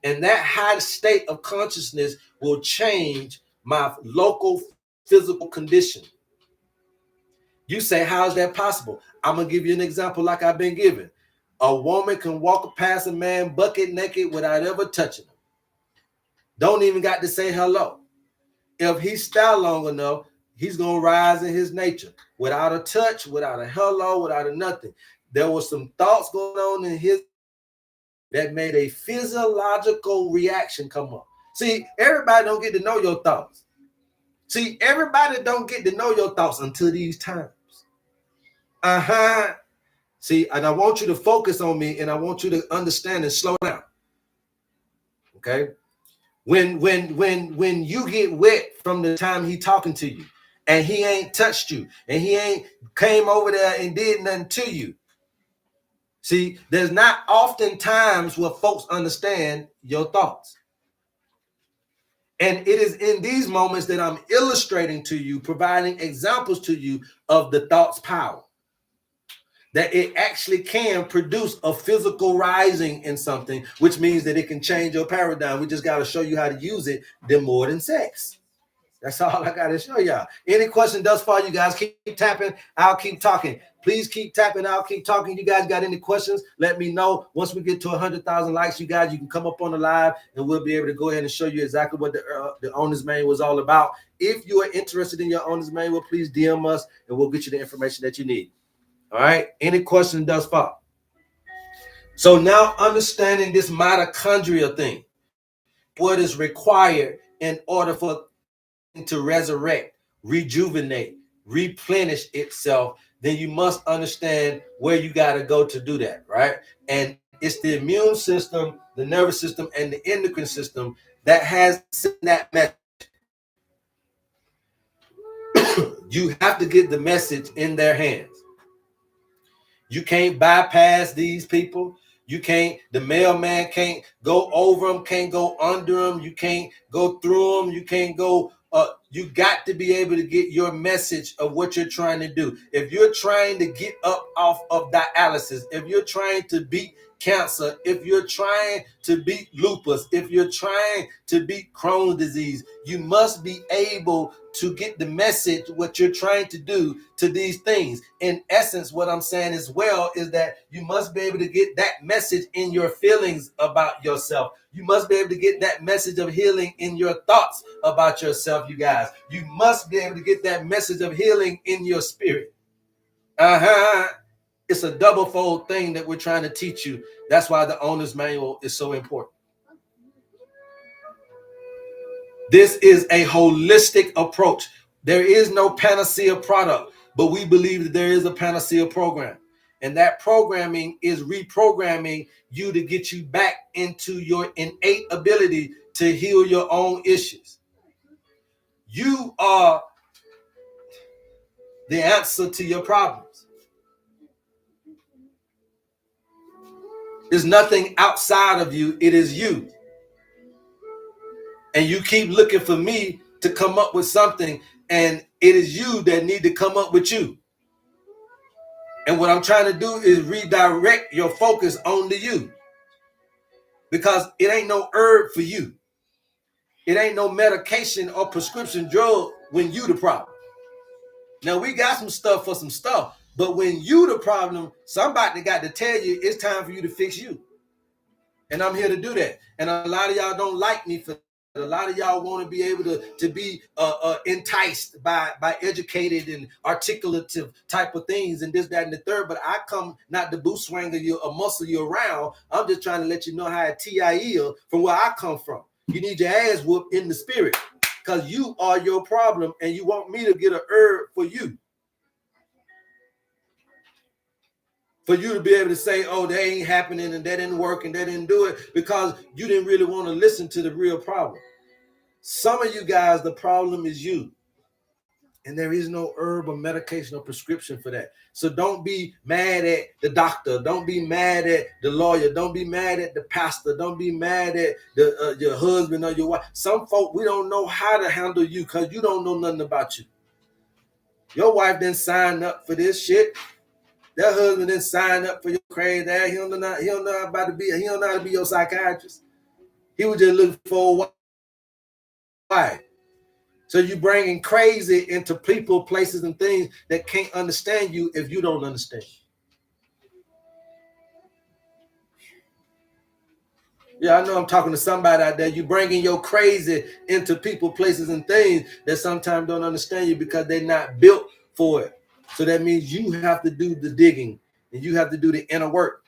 And that high state of consciousness will change my local physical condition. You say, how is that possible? I'm going to give you an example like I've been given. A woman can walk past a man bucket naked without ever touching him. Don't even got to say hello. If he's style long enough, he's going to rise in his nature without a touch, without a hello, without a nothing. There was some thoughts going on in his that made a physiological reaction come up. See, everybody don't get to know your thoughts. See, everybody don't get to know your thoughts until these times. See, and I want you to focus on me, and I want you to understand and slow down. Okay? When you get wet from the time he talking to you, and he ain't touched you, and he ain't came over there and did nothing to you. See, there's not often times where folks understand your thoughts. And it is in these moments that I'm illustrating to you, providing examples to you of the thought's power. That it actually can produce a physical rising in something, which means that it can change your paradigm. We just got to show you how to use it, then more than sex. That's all I got to show y'all. Any question thus far, you guys keep tapping. I'll keep talking. Please keep tapping. I'll keep talking. You guys got any questions? Let me know. Once we get to 100,000 likes, you guys, you can come up on the live and we'll be able to go ahead and show you exactly what the owner's manual was all about. If you are interested in your owner's manual, please DM us and we'll get you the information that you need. All right. Any questions thus far? So now understanding this mitochondria thing, what is required in order for to resurrect, rejuvenate, replenish itself, then you must understand where you got to go to do that, right? And it's the immune system, the nervous system, and the endocrine system that has that message. You have to get the message in their hands. You can't bypass these people. You can't, the mailman can't go over them, can't go under them. You can't go through them. You can't go, you got to be able to get your message of what you're trying to do. If you're trying to get up off of dialysis, if you're trying to beat cancer, if you're trying to beat lupus, if you're trying to beat Crohn's disease, you must be able to get the message, what you're trying to do to these things. In essence, what I'm saying as well is that you must be able to get that message in your feelings about yourself. You must be able to get that message of healing in your thoughts about yourself, you guys. You must be able to get that message of healing in your spirit. It's a double-fold thing that we're trying to teach you. That's why the owner's manual is so important. This is a holistic approach. There is no panacea product, but we believe that there is a panacea program. And that programming is reprogramming you to get you back into your innate ability to heal your own issues. You are the answer to your problems. There's nothing outside of you. It is you. And you keep looking for me to come up with something, and it is you that need to come up with you. And what I'm trying to do is redirect your focus on the you. Because it ain't no herb for you. It ain't no medication or prescription drug when you the problem. Now, we got some stuff for some stuff, but when you the problem, somebody got to tell you it's time for you to fix you. And I'm here to do that. And a lot of y'all don't like me for that. A lot of y'all want to be able to be enticed by educated and articulative type of things and this, that, and the third. But I come not to boot swanger you or muscle you around. I'm just trying to let you know how TIE from where I come from. You need your ass whooped in the spirit because you are your problem and you want me to get a herb for you. For you to be able to say, oh, that ain't happening and that didn't work and that didn't do it because you didn't really want to listen to the real problem. Some of you guys, the problem is you. And there is no herb or medication or prescription for that. So don't be mad at the doctor. Don't be mad at the lawyer. Don't be mad at the pastor. Don't be mad at your husband or your wife. Some folk, we don't know how to handle you because you don't know nothing about you. Your wife didn't sign up for this shit. That husband didn't sign up for your crazy ass. He don't know how to be your psychiatrist. He was just looking for a wife. So you bringing crazy into people, places, and things that can't understand you if you don't understand. Yeah, I know I'm talking to somebody out there. You bringing your crazy into people, places, and things that sometimes don't understand you because they're not built for it. So that means you have to do the digging and you have to do the inner work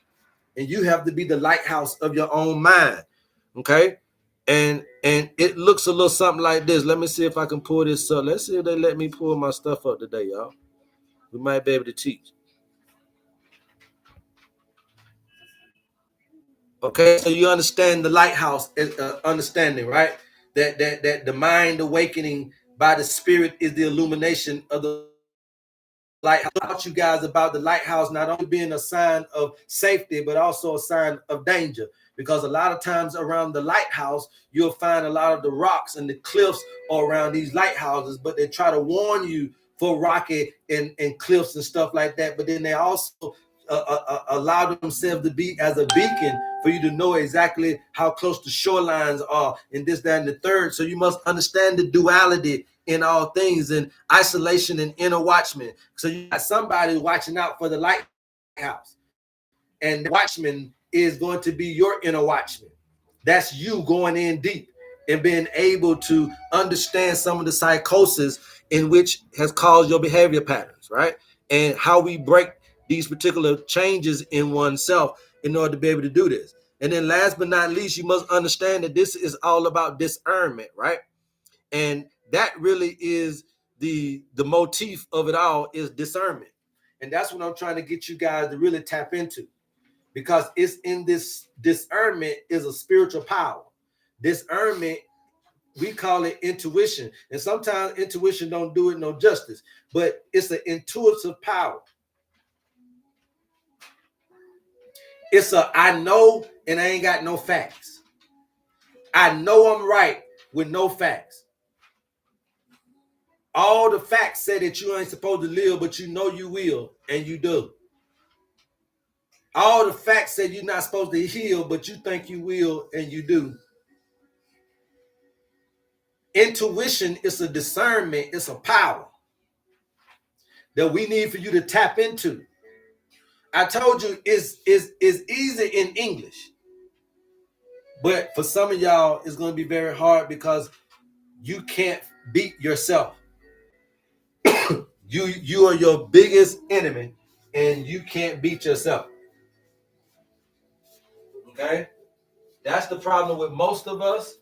and you have to be the lighthouse of your own mind. Okay. And it looks a little something like this. Let me see if I can pull this up. Let's see if they let me pull my stuff up today, y'all. We might be able to teach. Okay, so you understand the lighthouse understanding, right? That the mind awakening by the spirit is the illumination of the lighthouse. I taught you guys about the lighthouse not only being a sign of safety, but also a sign of danger. Because a lot of times around the lighthouse, you'll find a lot of the rocks and the cliffs around these lighthouses, but they try to warn you for rocky and cliffs and stuff like that. But then they also allow themselves to be as a beacon for you to know exactly how close the shorelines are and this, that, and the third. So you must understand the duality in all things and isolation and inner watchman. So you got somebody watching out for the lighthouse. And the watchman is going to be your inner watchman. That's you going in deep and being able to understand some of the psychosis in which has caused your behavior patterns, right? And how we break these particular changes in oneself in order to be able to do this. And then last but not least, you must understand that this is all about discernment, right? And that really is the motif of it all is discernment. And that's what I'm trying to get you guys to really tap into. Because it's in this discernment is a spiritual power. Discernment we call it intuition. And sometimes intuition don't do it no justice, but it's an intuitive power. It's a I know and I ain't got no facts. I know I'm right with no facts. All the facts say that you ain't supposed to live, but you know you will, and you do. All the facts say you're not supposed to heal, but you think you will, and you do. Intuition is a discernment, it's a power that we need for you to tap into. I told you it's easy in English, but for some of y'all, it's going to be very hard because you can't beat yourself. You are your biggest enemy, and you can't beat yourself. Okay? That's the problem with most of us,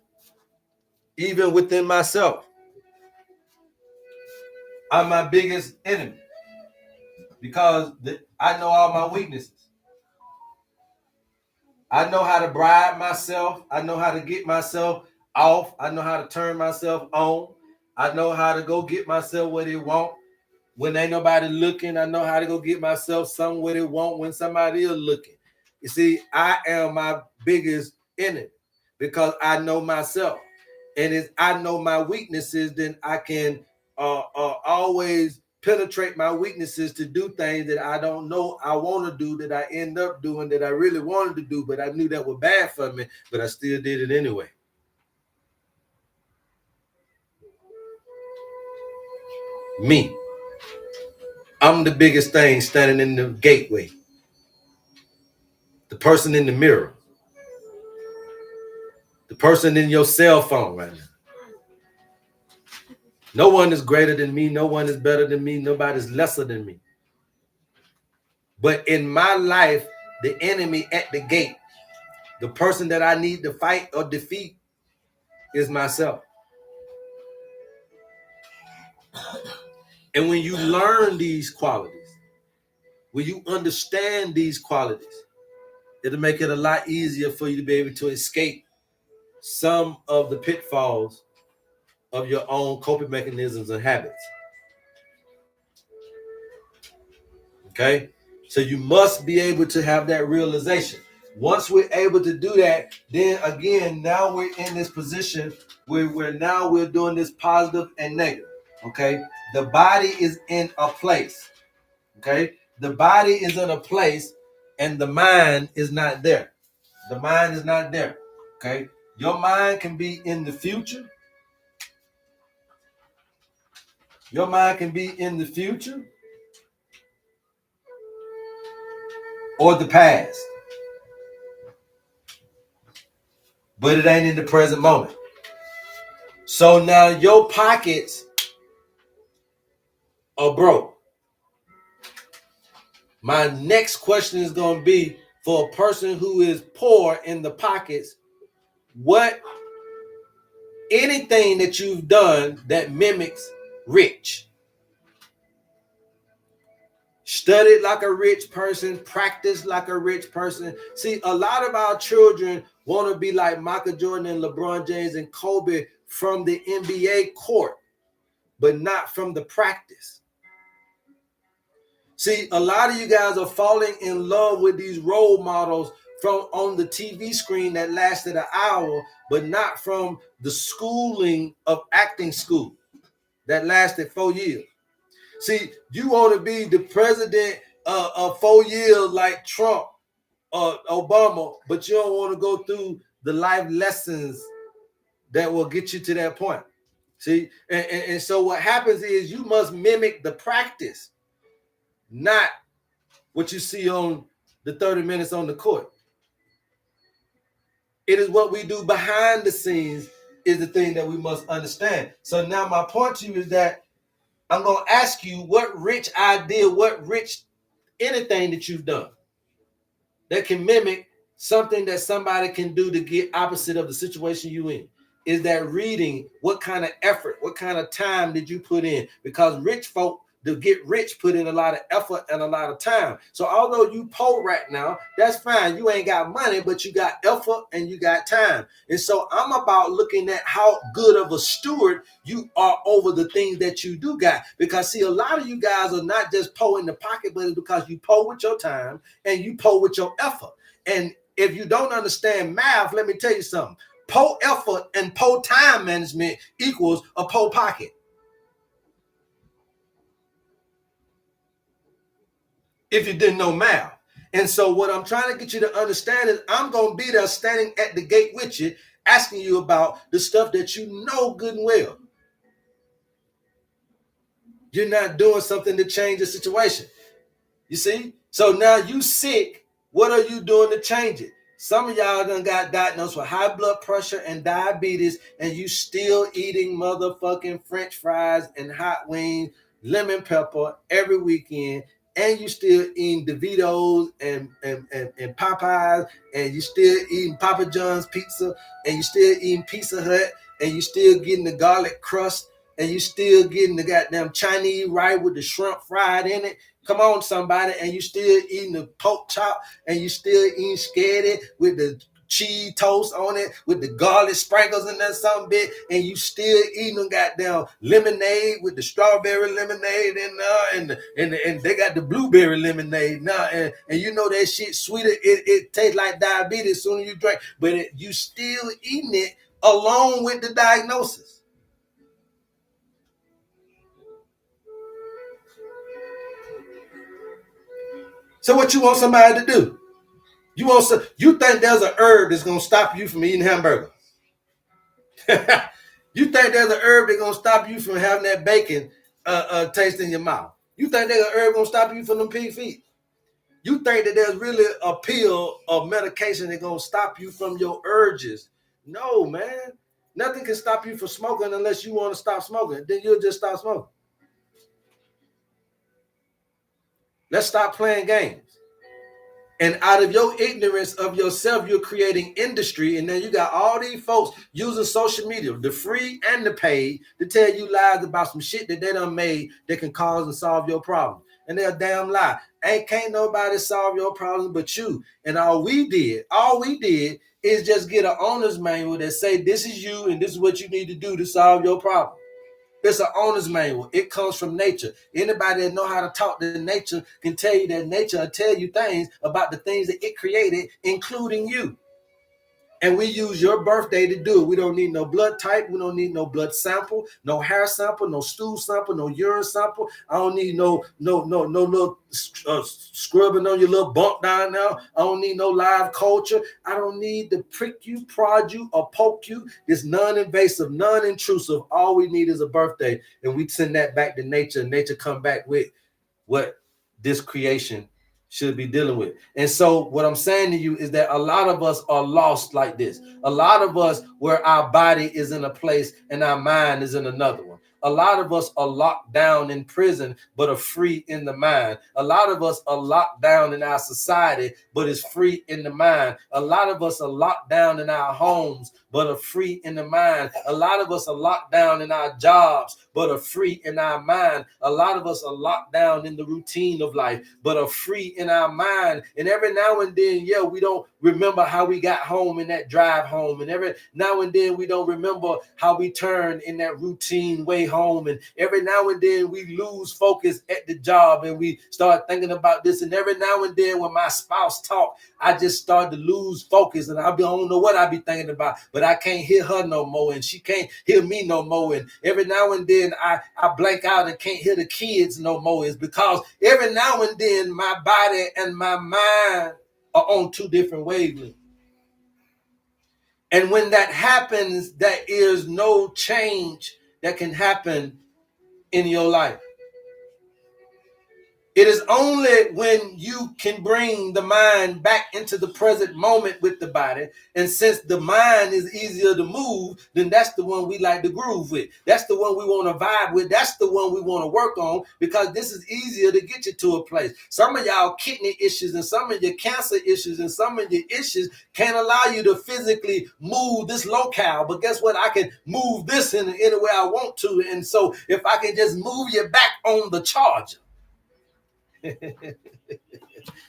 even within myself. I'm my biggest enemy because I know all my weaknesses. I know how to bribe myself. I know how to get myself off. I know how to turn myself on. I know how to go get myself what they want. When ain't nobody looking, I know how to go get myself something what they want when somebody is looking. You see, I am my biggest enemy because I know myself. And if I know my weaknesses, then I can always penetrate my weaknesses to do things that I don't know I want to do, that I end up doing, that I really wanted to do, but I knew that were bad for me, but I still did it anyway. Me. I'm the biggest thing standing in the gateway. The person in the mirror. The person in your cell phone right now. No one is greater than me. No one is better than me. Nobody's lesser than me. But in my life, the enemy at the gate, the person that I need to fight or defeat is myself. And when you learn these qualities, when you understand these qualities, it'll make it a lot easier for you to be able to escape some of the pitfalls of your own coping mechanisms and habits. Okay? So you must be able to have that realization. Once we're able to do that, then again, now we're in this position where we're doing this positive and negative. Okay? The body is in a place. Okay? The body is in a place and the mind is not there. The mind is not there. Okay? Your mind can be in the future. Your mind can be in the future or the past. But it ain't in the present moment. So now your pockets are broke. My next question is going to be for a person who is poor in the pockets, what anything that you've done that mimics rich. Studied like a rich person, practiced like a rich person. See, a lot of our children want to be like Michael Jordan and LeBron James and Kobe from the NBA court, but not from the practice. See, a lot of you guys are falling in love with these role models from on the TV screen that lasted an hour, but not from the schooling of acting school that lasted 4 years. See, you want to be the president of 4 years like Trump or Obama, but you don't want to go through the life lessons that will get you to that point. See, and so what happens is you must mimic the practice, not what you see on the 30 minutes on the court. It is what we do behind the scenes is the thing that we must understand. So now my point to you is that I'm going to ask you what rich idea, what rich anything that you've done that can mimic something that somebody can do to get opposite of the situation you in. Is that reading? What kind of effort, what kind of time did you put in? Because rich folk to get rich put in a lot of effort and a lot of time. So although you poor right now, that's fine. You ain't got money, but you got effort and you got time. And so I'm about looking at how good of a steward you are over the things that you do got. Because see, a lot of you guys are not just poor in the pocket, but it's because you poor with your time and you poor with your effort. And if you don't understand math, let me tell you something. Poor effort and poor time management equals a poor pocket. If you didn't know math. And so what I'm trying to get you to understand is I'm going to be there standing at the gate with you, asking you about the stuff that you know good and well. You're not doing something to change the situation. You see? So now you sick. What are you doing to change it? Some of y'all done got diagnosed with high blood pressure and diabetes, and you still eating motherfucking French fries and hot wings, lemon pepper every weekend, and you still eating DeVito's and Popeyes, and you still eating Papa John's pizza, and you still eating Pizza Hut, and you still getting the garlic crust, and you still getting the goddamn Chinese rice with the shrimp fried in it. Come on, somebody, and you still eating the pork chop, and you still eating spaghetti with the cheese toast on it, with the garlic sprinkles in that something bit, and you still eating them goddamn lemonade with the strawberry lemonade in there, and they got the blueberry lemonade now, and you know that shit sweeter. It tastes like diabetes as soon as you drink, but you still eating it along with the diagnosis. So what you want somebody to do? You think there's an herb that's gonna stop you from eating hamburger? You think there's an herb that's gonna stop you from having that bacon taste in your mouth? You think there's an herb gonna stop you from them pig feet? You think that there's really a pill of medication that's gonna stop you from your urges? No, man. Nothing can stop you from smoking unless you want to stop smoking. Then you'll just stop smoking. Let's stop playing games. And out of your ignorance of yourself, you're creating industry. And then you got all these folks using social media, the free and the paid, to tell you lies about some shit that they done made that can cause and solve your problem. And they're a damn lie. Can't nobody solve your problem but you. And all we did is just get an owner's manual that say this is you and this is what you need to do to solve your problem. It's an owner's manual. It comes from nature. Anybody that know how to talk to nature can tell you that nature will tell you things about the things that it created, including you. And we use your birthday to do it. We don't need no blood type. We don't need no blood sample, no hair sample, no stool sample, no urine sample. I don't need no little scrubbing on your little bump down there. I don't need no live culture. I don't need to prick you, prod you, or poke you. It's non-invasive, non-intrusive. All we need is a birthday, and we send that back to nature, and nature come back with what this creation should be dealing with. And so what I'm saying to you is that a lot of us are lost like this. A lot of us where our body is in a place and our mind is in another one. A lot of us are locked down in prison, but are free in the mind. A lot of us are locked down in our society, but is free in the mind. A lot of us are locked down in our homes, but are free in the mind. A lot of us are locked down in our jobs, but are free in our mind. A lot of us are locked down in the routine of life, but are free in our mind. And every now and then, we don't remember how we got home in that drive home. And every now and then we don't remember how we turned in that routine way home. And every now and then we lose focus at the job and we start thinking about this. And every now and then when my spouse talk, I just start to lose focus and I don't know what I be thinking about, but I can't hear her no more and she can't hear me no more. And every now and then I blank out and can't hear the kids no more. It's because every now and then my body and my mind are on two different wavelengths. And when that happens, there is no change that can happen in your life. It is only when you can bring the mind back into the present moment with the body. And since the mind is easier to move, then that's the one we like to groove with. That's the one we want to vibe with. That's the one we want to work on, because this is easier to get you to a place. Some of y'all kidney issues and some of your cancer issues and some of your issues can't allow you to physically move this locale. But guess what? I can move this in any way I want to. And so if I can just move you back on the charger.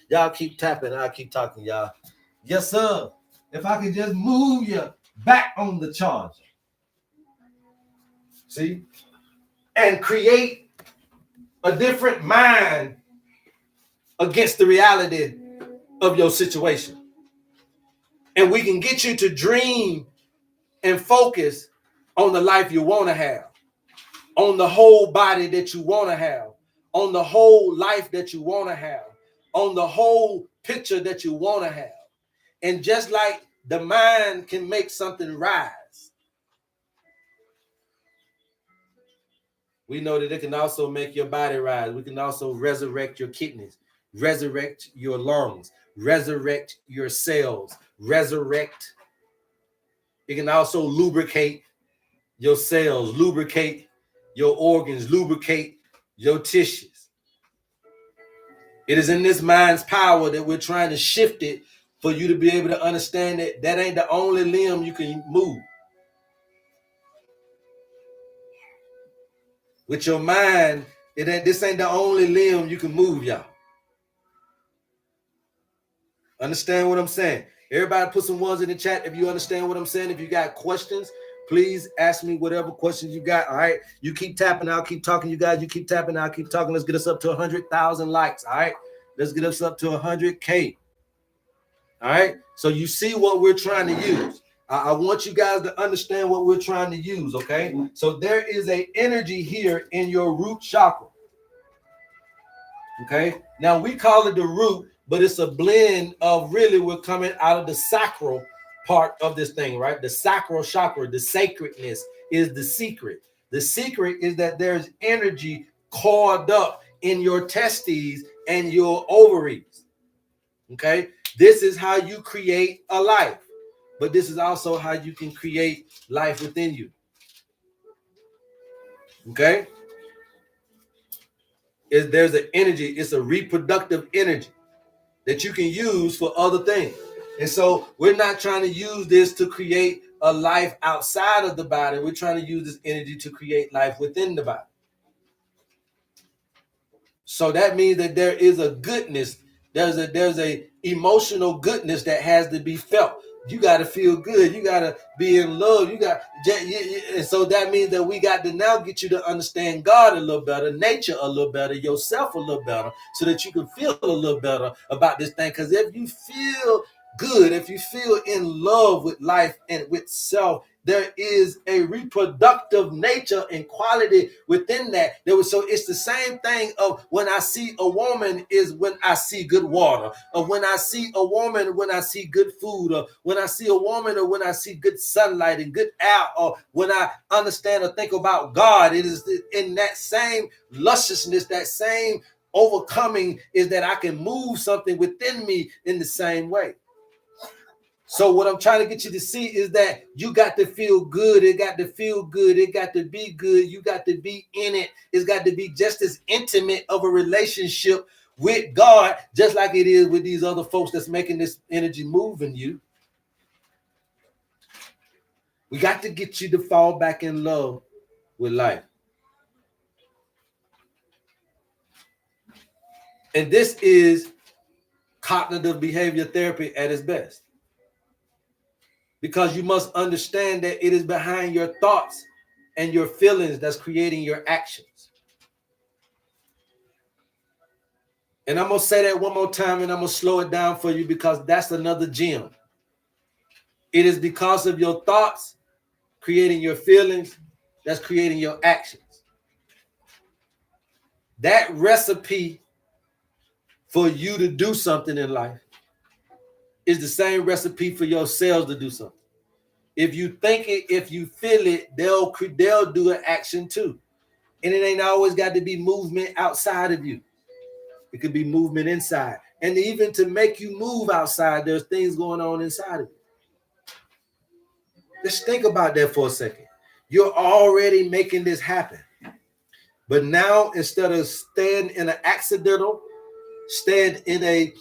Y'all keep tapping, I'll keep talking, y'all. Yes, sir. If I can just move you back on the charger. See? And create a different mind against the reality of your situation. And we can get you to dream and focus on the life you want to have, on the whole body that you want to have, on the whole life that you want to have, on the whole picture that you want to have. And just like the mind can make something rise, we know that it can also make your body rise. We can also resurrect your kidneys, resurrect your lungs, resurrect your cells, resurrect. It can also lubricate your cells, lubricate your organs, lubricate your tissues. It is in this mind's power that we're trying to shift it for you to be able to understand that that ain't the only limb you can move. With your mind, this ain't the only limb you can move, y'all. Understand what I'm saying? Everybody put some ones in the chat if you understand what I'm saying. If you got questions, please ask me whatever questions you got. All right. You keep tapping, I'll keep talking, you guys. You keep tapping, I'll keep talking. Let's get us up to 100,000 likes. All right. Let's get us up to 100K. All right. So you see what we're trying to use. I want you guys to understand what we're trying to use. Okay. So there is an energy here in your root chakra. Okay. Now we call it the root, but it's a blend of really we're coming out of the sacral part of this thing, right? The sacral chakra, the sacredness is the secret. The secret is that there's energy coiled up in your testes and your ovaries. Okay. This is how you create a life, but this is also how you can create life within you. Okay. There's an energy, it's a reproductive energy that you can use for other things. And so we're not trying to use this to create a life outside of the body. We're trying to use this energy to create life within the body. So that means that there is a goodness, there's a emotional goodness that has to be felt. You got to feel good. You got to be in love. And so that means that we got to now get you to understand God a little better, nature a little better, yourself a little better, so that you can feel a little better about this thing. Because if you feel good, if you feel in love with life and with self, there is a reproductive nature and quality within that. So it's the same thing of when I see a woman is when I see good water, or when I see a woman, when I see good food, or when I see a woman, or when I see good sunlight and good air, or when I understand or think about God. It is in that same lusciousness, that same overcoming, is that I can move something within me in the same way. So what I'm trying to get you to see is that you got to feel good. It got to feel good. It got to be good. You got to be in it. It's got to be just as intimate of a relationship with God, just like it is with these other folks that's making this energy move in you. We got to get you to fall back in love with life. And this is cognitive behavior therapy at its best. Because you must understand that it is behind your thoughts and your feelings that's creating your actions. And I'm going to say that one more time, and I'm going to slow it down for you, because that's another gem. It is because of your thoughts creating your feelings that's creating your actions. That recipe for you to do something in life is the same recipe for your cells to do something. If you think it, if you feel it, they'll do an action too. And it ain't always got to be movement outside of you. It could be movement inside. And even to make you move outside, there's things going on inside of you. Just think about that for a second. You're already making this happen. But now, instead of staying in an accidental, staying in a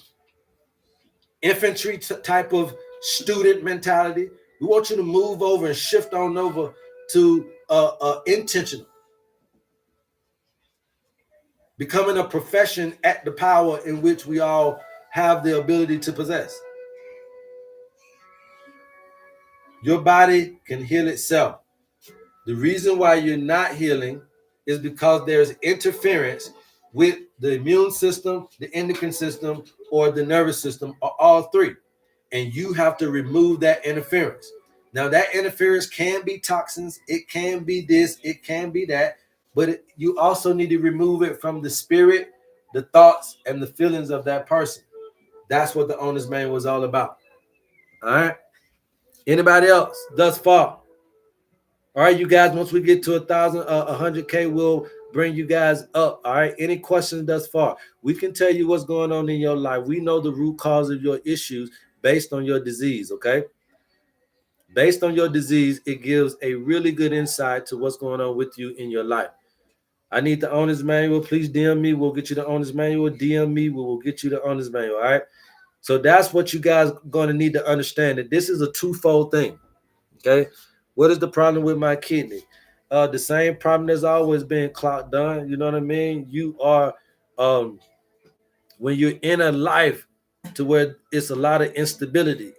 infantry type of student mentality, we want you to move over and shift on over to intentional, becoming a profession at the power in which we all have the ability to possess. Your body can heal itself. The reason why you're not healing is because there's interference with the immune system, the endocrine system, or the nervous system, or all three. And you have to remove that interference. Now, that interference can be toxins, it can be this, it can be that, but you also need to remove it from the spirit, the thoughts, and the feelings of that person. That's what the owner's manual was all about. All right. Anybody else thus far? All right, you guys. Once we get to 100K, we'll bring you guys up. All right. Any questions thus far? We can tell you what's going on in your life. We know the root cause of your issues based on your disease. Okay. Based on your disease, it gives a really good insight to what's going on with you in your life. I need the owner's manual. Please DM me. We'll get you the owner's manual. DM me. We will get you the owner's manual. All right. So that's what you guys are going to need to understand, that this is a twofold thing. Okay. What is the problem with my kidney? The same problem that's always been clocked done. You know what I mean? You are when you're in a life to where it's a lot of instability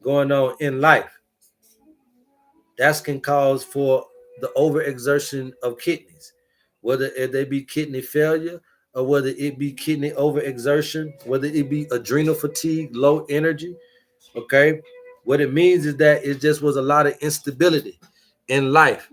going on in life, that can cause for the overexertion of kidneys, whether they be kidney failure or whether it be kidney overexertion, whether it be adrenal fatigue, low energy. Okay. What it means is that it just was a lot of instability in life.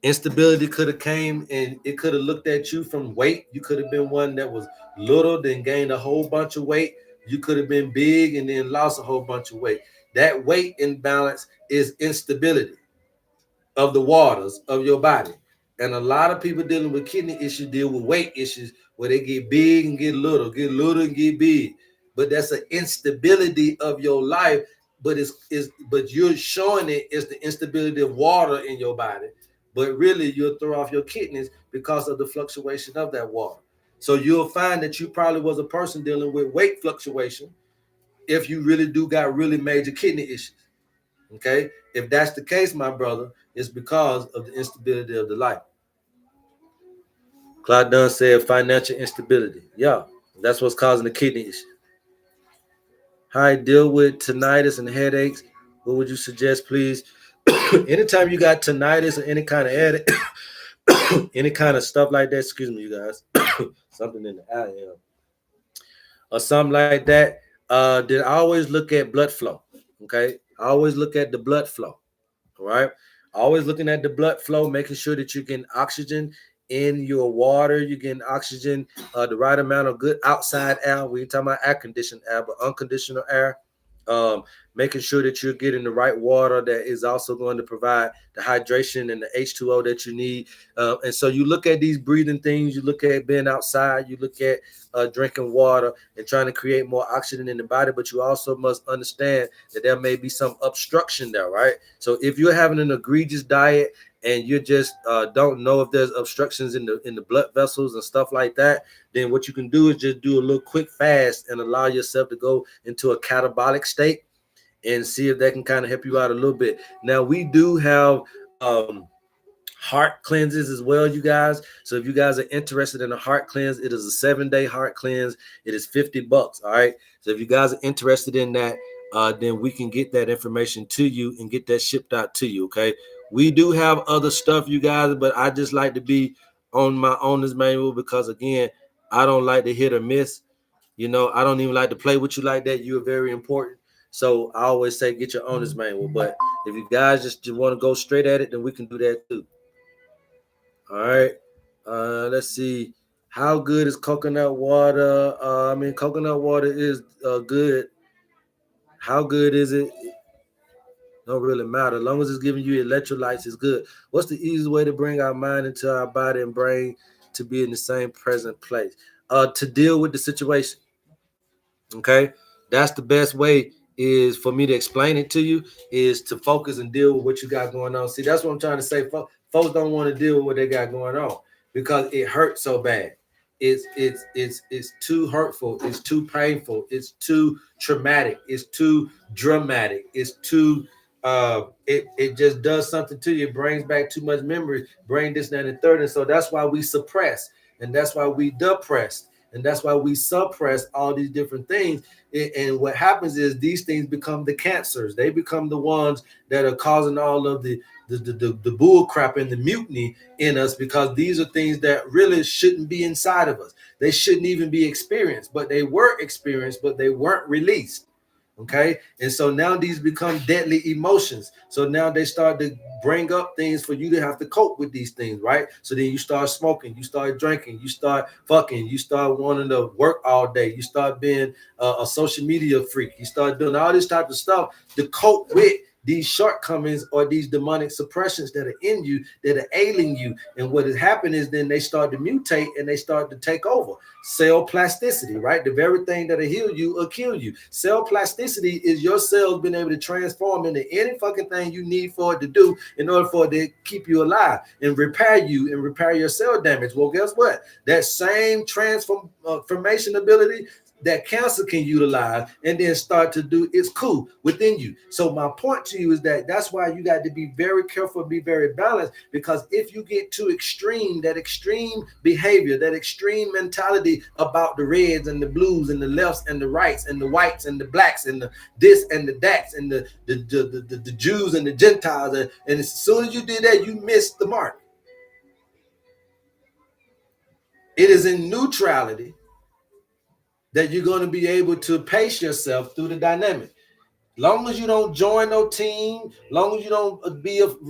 Instability could have came and it could have looked at you from weight. You could have been one that was little, then gained a whole bunch of weight. You could have been big and then lost a whole bunch of weight. That weight imbalance is instability of the waters of your body. And a lot of people dealing with kidney issues deal with weight issues where they get big and get little and get big. But that's an instability of your life. But but you're showing it as the instability of water in your body. But really, you'll throw off your kidneys because of the fluctuation of that water. So you'll find that you probably was a person dealing with weight fluctuation if you really do got really major kidney issues. Okay, if that's the case, my brother, it's because of the instability of the life. Clyde Dunn said financial instability. Yeah, that's what's causing the kidney issue. How I deal with tinnitus and headaches. What would you suggest, please? Anytime you got tinnitus or any kind of headache, any kind of stuff like that, excuse me, you guys, something in the eye, or something like that, then I always look at blood flow. Okay, I always look at the blood flow. All right, always looking at the blood flow, making sure that you're getting oxygen in your water, you're getting oxygen, the right amount of good outside air. We ain't talking about air conditioned air, but unconditional air. Making sure that you're getting the right water that is also going to provide the hydration and the H2O that you need. And so you look at these breathing things, you look at being outside, you look at drinking water and trying to create more oxygen in the body, but you also must understand that there may be some obstruction there, right? So if you're having an egregious diet and you just don't know if there's obstructions in the blood vessels and stuff like that, then what you can do is just do a little quick fast and allow yourself to go into a catabolic state and see if that can kind of help you out a little bit. Now, we do have heart cleanses as well, you guys. So if you guys are interested in a heart cleanse, it is a 7-day heart cleanse. It is $50. All right. So if you guys are interested in that, then we can get that information to you and get that shipped out to you. Okay. We do have other stuff, you guys, but I just like to be on my owner's manual because, again, I don't like to hit or miss. I don't even like to play with you like that. You're very important. So I always say get your owner's manual. But if you guys just want to go straight at it, then we can do that too. All right. Let's see. How good is coconut water? Coconut water is good. How good is it? Don't really matter. As long as it's giving you electrolytes, it's good. What's the easiest way to bring our mind into our body and brain to be in the same present place? to deal with the situation. Okay, that's the best way is for me to explain it to you is to focus and deal with what you got going on. See, that's what I'm trying to say. Folks don't want to deal with what they got going on because it hurts so bad. It's too hurtful. It's too painful. It's too traumatic. It's too dramatic. It's too it just does something to you. It brings back too much memory. Bring this, that, and the third. And so that's why we suppress, and that's why we depress. And that's why we suppress all these different things. And what happens is these things become the cancers. They become the ones that are causing all of the bull crap and the mutiny in us, because these are things that really shouldn't be inside of us. They shouldn't even be experienced, but they were experienced, but they weren't released. Okay, and so now these become deadly emotions. So now they start to bring up things for you to have to cope with these things, right? So then you start smoking, you start drinking, you start fucking, you start wanting to work all day, you start being a social media freak, you start doing all this type of stuff to cope with these shortcomings or these demonic suppressions that are in you, that are ailing you. And what has happened is then they start to mutate and they start to take over. Cell plasticity, right? The very thing that'll heal you or kill you. Cell plasticity is your cells being able to transform into any fucking thing you need for it to do in order for it to keep you alive and repair you and repair your cell damage. Well, guess what? That same transformation ability that cancer can utilize and then start to do its coup within you. So my point to you is that that's why you got to be very careful, be very balanced, because if you get too extreme, that extreme behavior, that extreme mentality about the reds and the blues and the lefts and the rights and the whites and the blacks and the this and the dats and the Jews and the Gentiles, and as soon as you did that, you missed the mark. It is in neutrality that you're going to be able to pace yourself through the dynamic. Long as you don't join no team, long as you don't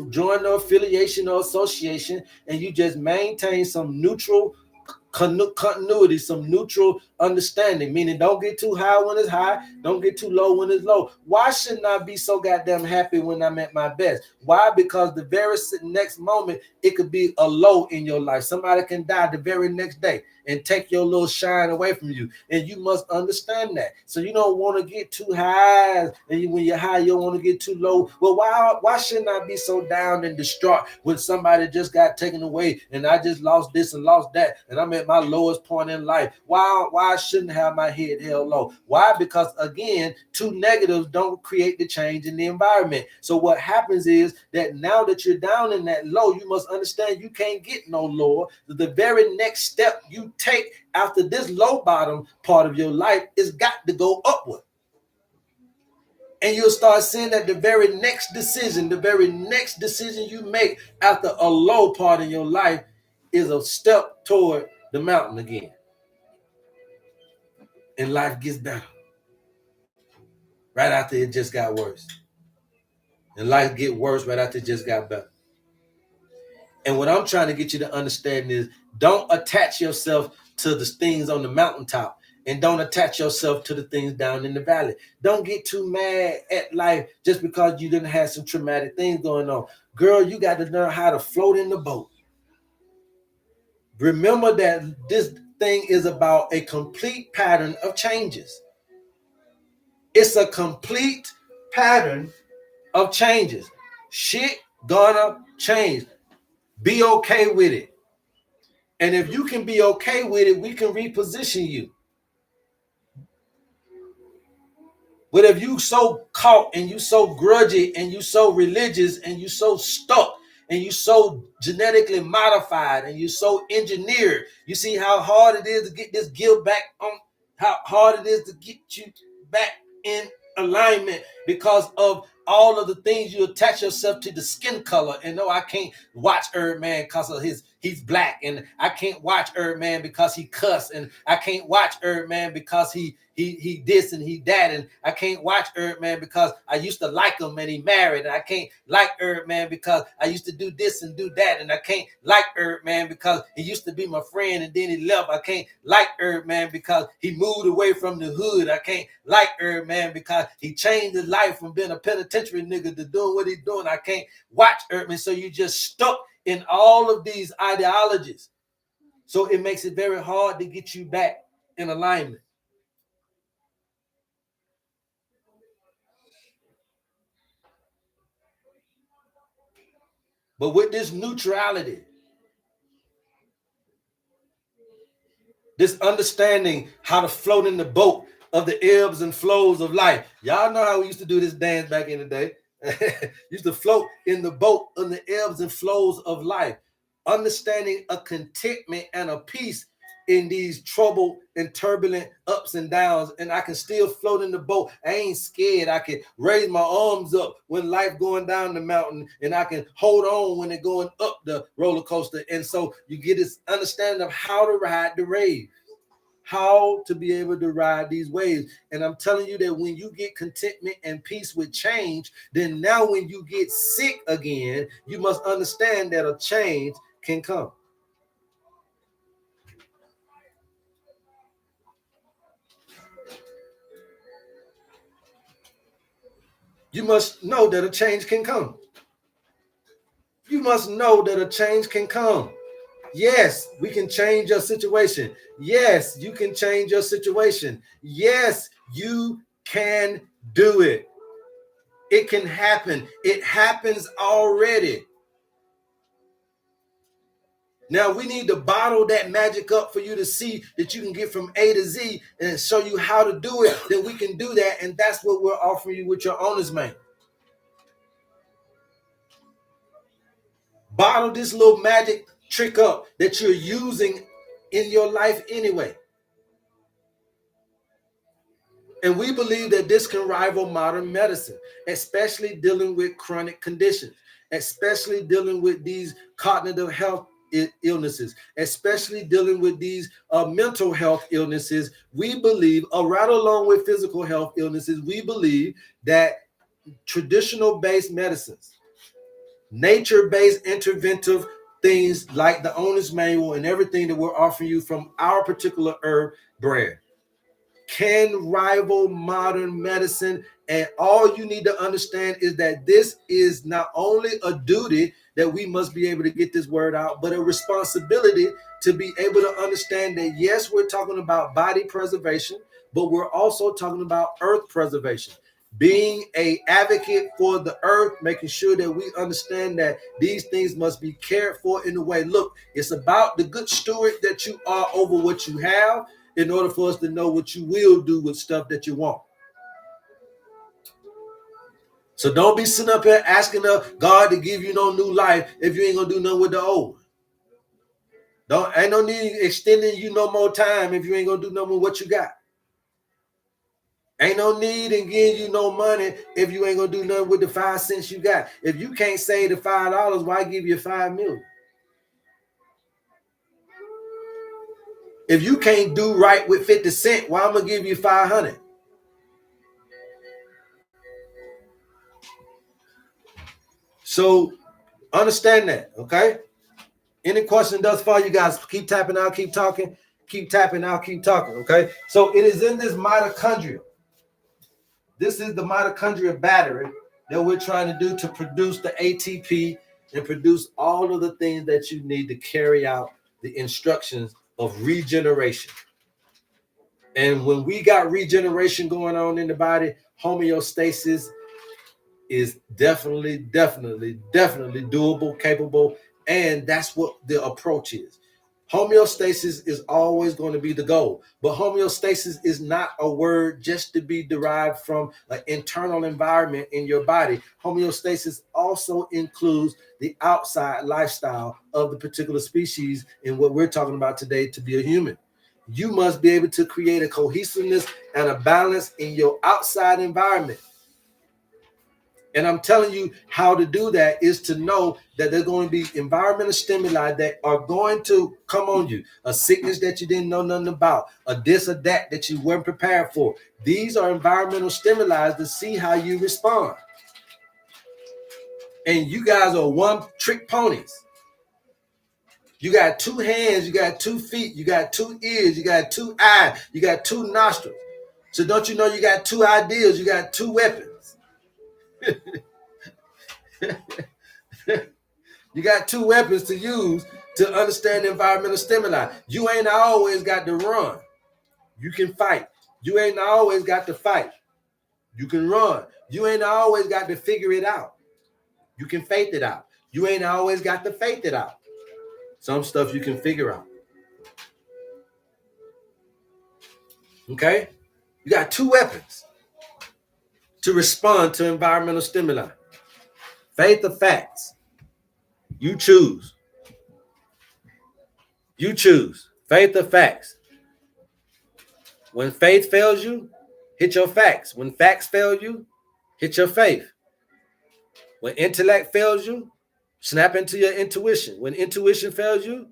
join no affiliation or association, and you just maintain some neutral continuity, some neutral understanding, meaning don't get too high when it's high, don't get too low when it's low. Why shouldn't I be so goddamn happy when I'm at my best? Why? Because the very next moment it could be a low in your life. Somebody can die the very next day and take your little shine away from you, and you must understand that. So you don't want to get too high, and when you're high, you don't want to get too low. Well, why shouldn't I be so down and distraught when somebody just got taken away and I just lost this and lost that, and I'm at my lowest point in life? Why shouldn't I have my head held low? Why? Because again, two negatives don't create the change in the environment. So what happens is that now that you're down in that low, you must understand you can't get no lower. The very next step you take after this low bottom part of your life is got to go upward. And you'll start seeing that the very next decision you make after a low part in your life is a step toward the mountain again. And life gets better right after it just got worse. And life get worse right after it just got better. And what I'm trying to get you to understand is don't attach yourself to the things on the mountaintop, and don't attach yourself to the things down in the valley. Don't get too mad at life just because you didn't have some traumatic things going on. Girl, you got to learn how to float in the boat. Remember that this thing is about a complete pattern of changes. It's a complete pattern of changes. Shit gonna change. Be okay with it. And if you can be okay with it, we can reposition you. But if you so caught and you so grudgy and you so religious and you so stuck and you so genetically modified and you so engineered, you see how hard it is to get this guilt back on, how hard it is to get you back in alignment because of all of the things you attach yourself to, the skin color. And no, I can't watch HerbMan because of he's black, and I can't watch HerbMan because he cuss, and I can't watch HerbMan because he this and he that, and I can't watch HerbMan because I used to like him and he married, and I can't like HerbMan because I used to do this and do that, and I can't like HerbMan because he used to be my friend and then he left. I can't like HerbMan because he moved away from the hood. I can't like HerbMan because he changed his life from being a penitentiary nigga to doing what he's doing. I can't watch HerbMan. So you just stuck in all of these ideologies. So it makes it very hard to get you back in alignment. But with this neutrality, this understanding how to float in the boat of the ebbs and flows of life. Y'all know how we used to do this dance back in the day. Used to float in the boat on the ebbs and flows of life. Understanding a contentment and a peace in these troubled and turbulent ups and downs, and I can still float in the boat. I ain't scared. I can raise my arms up when life going down the mountain, and I can hold on when they're going up the roller coaster. And so you get this understanding of how to ride the wave, how to be able to ride these waves. And I'm telling you that when you get contentment and peace with change, then now when you get sick again, you must understand that a change can come. You must know that a change can come. You must know that a change can come. Yes, we can change your situation. Yes, you can change your situation. Yes, you can do it. It can happen. It happens already. Now we need to bottle that magic up for you to see that you can get from A to Z and show you how to do it. Then we can do that. And that's what we're offering you with your owner's manual. Bottle this little magic trick up that you're using in your life anyway. And we believe that this can rival modern medicine, especially dealing with chronic conditions, especially dealing with these cognitive health illnesses, especially dealing with these mental health illnesses. We believe, right along with physical health illnesses, we believe that traditional based medicines, nature-based interventive things like the owner's manual and everything that we're offering you from our particular herb brand can rival modern medicine. And all you need to understand is that this is not only a duty that we must be able to get this word out, but a responsibility to be able to understand that, yes, we're talking about body preservation, but we're also talking about earth preservation. Being an advocate for the earth, making sure that we understand that these things must be cared for in a way. Look, it's about the good steward that you are over what you have in order for us to know what you will do with stuff that you want. So don't be sitting up here asking God to give you no new life if you ain't gonna do nothing with the old. Ain't no need extending you no more time if you ain't gonna do nothing with what you got. Ain't no need in giving you no money if you ain't gonna do nothing with the 5 cents you got. If you can't save the $5, why give you $5 million? If you can't do right with 50 cents, why I'm gonna give you 500? So understand that, okay? Any question thus far, you guys keep tapping out, keep talking, keep tapping out, keep talking, okay? So it is in this mitochondria. This is the mitochondria battery that we're trying to do to produce the ATP and produce all of the things that you need to carry out the instructions of regeneration. And when we got regeneration going on in the body, homeostasis is definitely doable, capable, and that's what the approach is. Homeostasis is always going to be the goal, but homeostasis is not a word just to be derived from an internal environment in your body. Homeostasis also includes the outside lifestyle of the particular species in what we're talking about today to be a human. You must be able to create a cohesiveness and a balance in your outside environment. And I'm telling you how to do that is to know that there's going to be environmental stimuli that are going to come on you. A sickness that you didn't know nothing about, a this or that you weren't prepared for. These are environmental stimuli to see how you respond. And you guys are one-trick ponies. You got 2 hands, you got 2 feet, you got 2 ears, you got 2 eyes, you got 2 nostrils. So don't you know you got 2 ideas, you got 2 weapons. You got 2 weapons to use to understand environmental stimuli. You ain't always got to run. You can fight. You ain't always got to fight. You can run. You ain't always got to figure it out. You can faith it out. You ain't always got to faith it out. Some stuff you can figure out. Okay? You got two weapons to respond to environmental stimuli. Faith or facts. You choose. You choose. Faith or facts. When faith fails you, hit your facts. When facts fail you, hit your faith. When intellect fails you, snap into your intuition. When intuition fails you,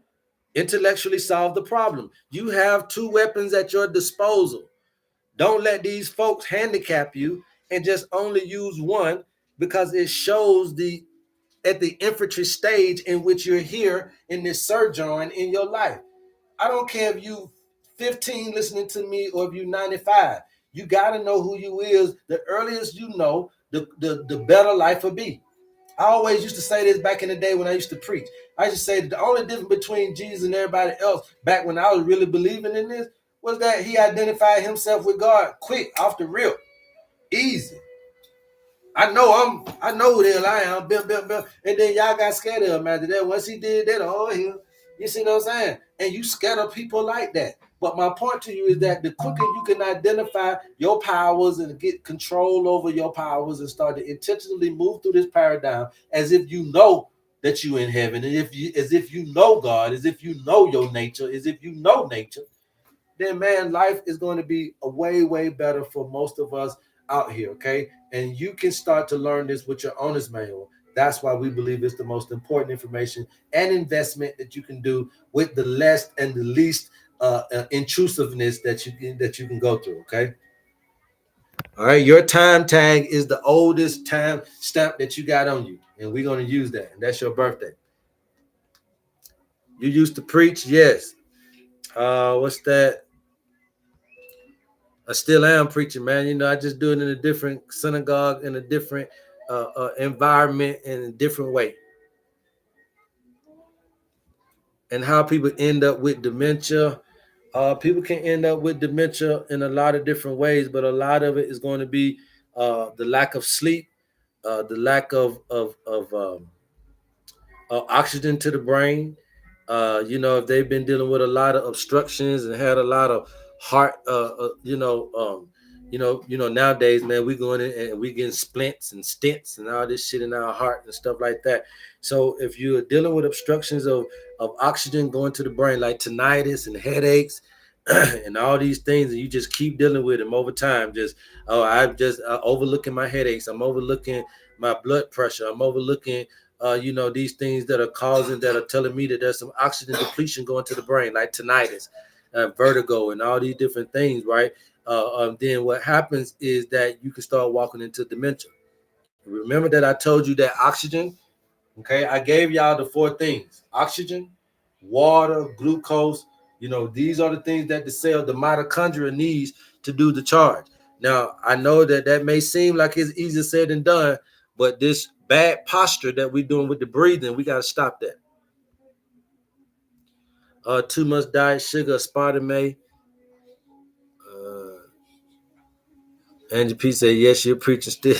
intellectually solve the problem. You have two weapons at your disposal. Don't let these folks handicap you and just only use one, because it shows at the infantry stage in which you're here in this sojourn in your life. I don't care if you 15 listening to me or if you 95. You got to know who you is. The earliest you know, the better life will be. I always used to say this back in the day when I used to preach. I used to say that the only difference between Jesus and everybody else back when I was really believing in this was that he identified himself with God quick, off the rip, easy. I know who the hell I am. And then y'all got scared of him after that. Once he did that, you see what I'm saying? And you scatter people like that. But my point to you is that the quicker you can identify your powers and get control over your powers and start to intentionally move through this paradigm as if you know that you're in heaven, and as if you know God, as if you know your nature, as if you know nature, then man, life is going to be a way, way better for most of us out here, okay? And you can start to learn this with your owner's manual. That's why we believe it's the most important information and investment that you can do with the less and the least intrusiveness that you can go through, okay? All right, your time tag is the oldest time stamp that you got on you, and we're going to use that, and that's your birthday. You used to preach, yes. What's that? I still am preaching, man. You know, I just do it in a different synagogue, in a different environment, in a different way. And how people end up with dementia. People can end up with dementia in a lot of different ways, but a lot of it is going to be the lack of sleep, the lack of oxygen to the brain. If they've been dealing with a lot of obstructions and had a lot of heart, nowadays, man, we going in and we getting splints and stents and all this shit in our heart and stuff like that. So if you're dealing with obstructions of oxygen going to the brain, like tinnitus and headaches and all these things, and you just keep dealing with them over time, I'm just overlooking my headaches, I'm overlooking my blood pressure, I'm overlooking these things that are telling me that there's some oxygen depletion going to the brain, like tinnitus, vertigo, and all these different things, right? Then what happens is that you can start walking into dementia. Remember that I told you that oxygen, okay? I gave y'all the four things: oxygen, water, glucose. These are the things that the mitochondria needs to do the charge. Now, I know that may seem like it's easier said than done, but this bad posture that we're doing with the breathing, we got to stop that. Too much diet, sugar, aspartame. Angie P said, yes, you're preaching still.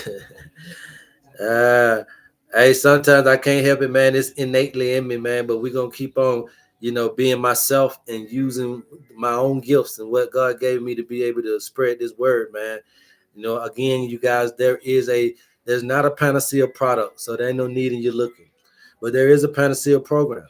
Hey, sometimes I can't help it, man. It's innately in me, man. But we're going to keep on, being myself and using my own gifts and what God gave me to be able to spread this word, man. Again, you guys, there's not a panacea product, so there ain't no need in you looking. But there is a panacea program,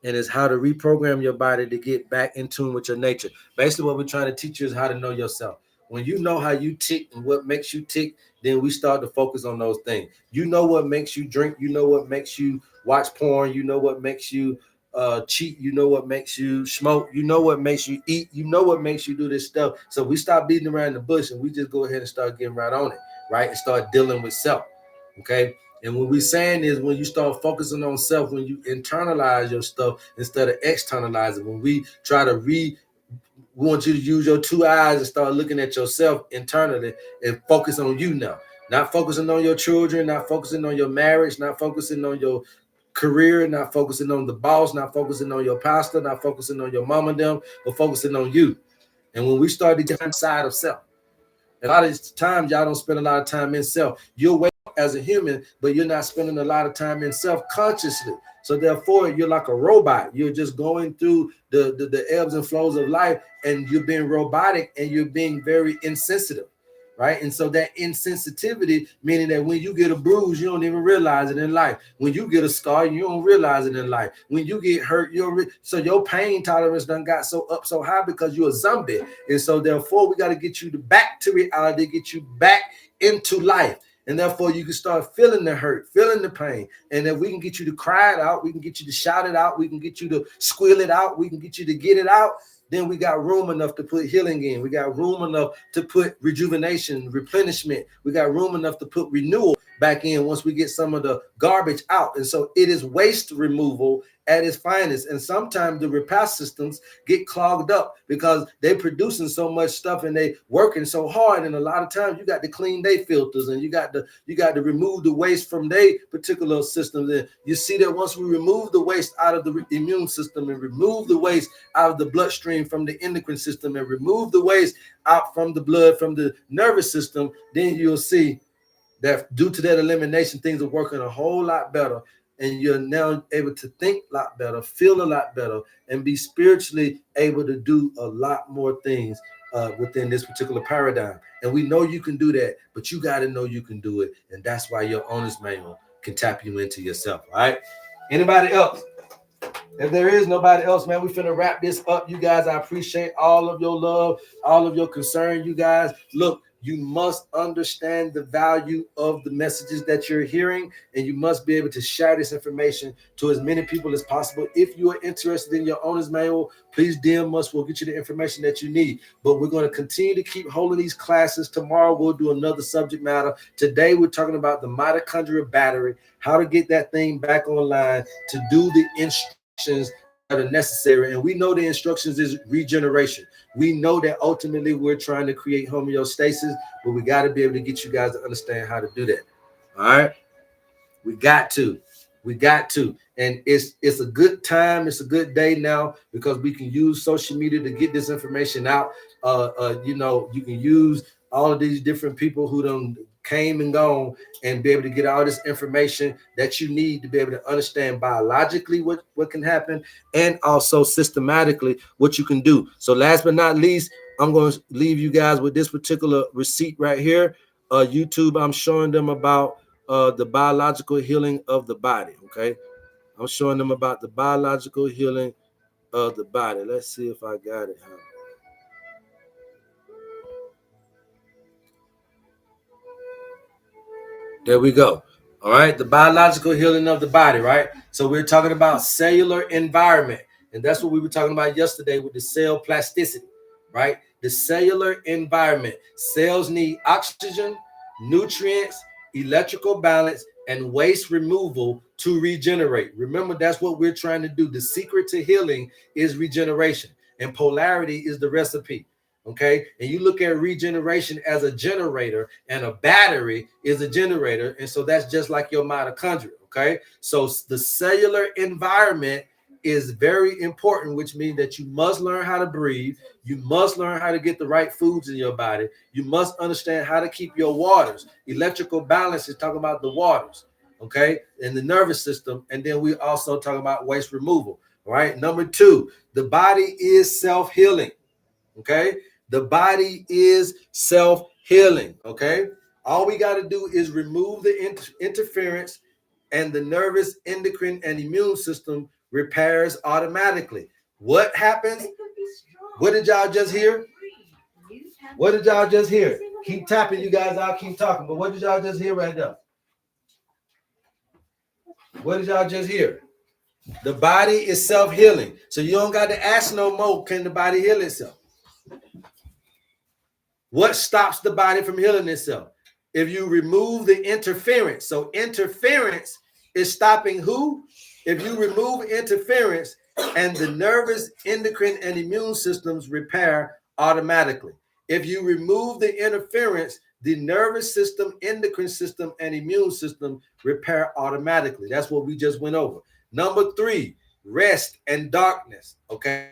and it's how to reprogram your body to get back in tune with your nature. Basically, what we're trying to teach you is how to know yourself. When you know how you tick and what makes you tick, then we start to focus on those things. You know what makes you drink. You know what makes you watch porn. You know what makes you cheat. You know what makes you smoke. You know what makes you eat. You know what makes you do this stuff. So we stop beating around the bush and we just go ahead and start getting right on it, right? And start dealing with self, okay? And what we're saying is when you start focusing on self, when you internalize your stuff instead of externalizing, when we try to we want you to use your two eyes and start looking at yourself internally and focus on you now. Not focusing on your children, not focusing on your marriage, not focusing on your career, not focusing on the boss, not focusing on your pastor, not focusing on your mom and them, but focusing on you. And when we start to get inside of self, a lot of times y'all don't spend a lot of time in self. You'll wake up as a human, but you're not spending a lot of time in self consciously. So therefore, you're like a robot. You're just going through the ebbs and flows of life, and you're being robotic, and you're being very insensitive, right? And so that insensitivity, meaning that when you get a bruise, you don't even realize it in life. When you get a scar, you don't realize it in life. When you get hurt, so your pain tolerance done got so up so high because you're a zombie. And so therefore, we got to get you back to reality, get you back into life. And therefore, you can start feeling the hurt, feeling the pain. And if we can get you to cry it out, we can get you to shout it out, we can get you to squeal it out, we can get you to get it out, then we got room enough to put healing in. We got room enough to put rejuvenation, replenishment. We got room enough to put renewal back in once we get some of the garbage out. And so it is waste removal at its finest. And sometimes the repair systems get clogged up because they're producing so much stuff and they working so hard. And a lot of times you got to clean their filters, and you got to remove the waste from their particular systems. And you see that once we remove the waste out of the immune system, and remove the waste out of the bloodstream from the endocrine system, and remove the waste out from the blood from the nervous system, then you'll see that due to that elimination, things are working a whole lot better. And you're now able to think a lot better, feel a lot better, and be spiritually able to do a lot more things within this particular paradigm. And we know you can do that, but you got to know you can do it. And that's why your owner's manual can tap you into yourself. All right. Anybody else? If there is nobody else, man, we finna wrap this up. You guys, I appreciate all of your love, all of your concern. You guys, look, you must understand the value of the messages that you're hearing, and you must be able to share this information to as many people as possible. If you are interested in your owner's manual, please DM us. We'll get you the information that you need. But we're going to continue to keep holding these classes. Tomorrow, we'll do another subject matter. Today, we're talking about the mitochondria battery, how to get that thing back online, to do the instructions that are necessary. And we know the instructions is regeneration. We know that ultimately we're trying to create homeostasis, but we got to be able to get you guys to understand how to do that. All right. We got to. And it's a good time. It's a good day now because we can use social media to get this information out. You can use all of these different people who done came and gone and be able to get all this information that you need to be able to understand biologically what can happen, and also systematically what you can do. So last but not least, I'm going to leave you guys with this particular receipt right here. YouTube, I'm showing them about the biological healing of the body. Okay. I'm showing them about the biological healing of the body. Let's see if I got it. There we go. All right. The biological healing of the body, right? So we're talking about cellular environment. And that's what we were talking about yesterday with the cell plasticity, right? The cellular environment. Cells need oxygen, nutrients, electrical balance, and waste removal to regenerate. Remember, that's what we're trying to do. The secret to healing is regeneration, and polarity is the recipe. Okay, and you look at regeneration as a generator, and a battery is a generator, and so that's just like your mitochondria. Okay, so the cellular environment is very important, which means that you must learn how to breathe. You must learn how to get the right foods in your body. You must understand how to keep your waters. Electrical balance is talking about the waters, okay, and the nervous system. And then we also talk about waste removal. All right. Number 2, the body is self-healing. Okay. The body is self-healing. Okay. All we got to do is remove the interference, and the nervous, endocrine, and immune system repairs automatically. What happens? What did y'all just hear? What did y'all just hear? Keep tapping, you guys. I'll keep talking. But what did y'all just hear right now? What did y'all just hear? The body is self-healing. So you don't got to ask no more, can the body heal itself? What stops the body from healing itself? If you remove the interference. So interference is stopping who? If you remove interference, and the nervous, endocrine, and immune systems repair automatically. If you remove the interference, the nervous system, endocrine system, and immune system repair automatically. That's what we just went over. Number 3, rest and darkness. Okay,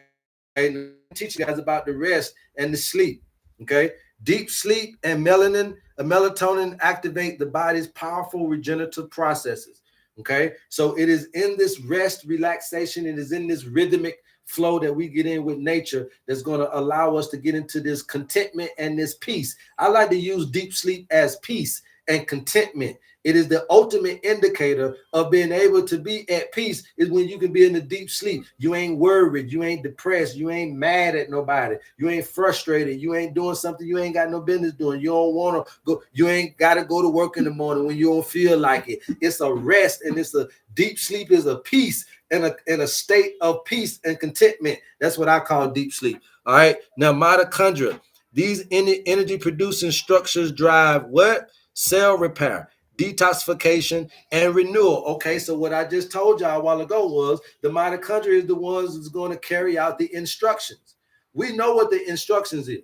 now I'm going to teach you guys about the rest and the sleep. Okay, deep sleep and melatonin activate the body's powerful regenerative processes. Okay, so it is in this rest, relaxation, it is in this rhythmic flow that we get in with nature that's going to allow us to get into this contentment and this peace. I like to use deep sleep as peace and contentment. It is the ultimate indicator of being able to be at peace is when you can be in the deep sleep. You ain't worried, you ain't depressed, you ain't mad at nobody, you ain't frustrated, you ain't doing something you ain't got no business doing. You don't want to go, you ain't got to go to work in the morning when you don't feel like it. It's a rest, and it's a deep sleep is a peace and a state of peace and contentment. That's what I call deep sleep. All right. Now, mitochondria, these energy producing structures drive what? Cell repair, detoxification, and renewal. Okay, so what I just told y'all a while ago was the mitochondria is the ones that's going to carry out the instructions. We know what the instructions is,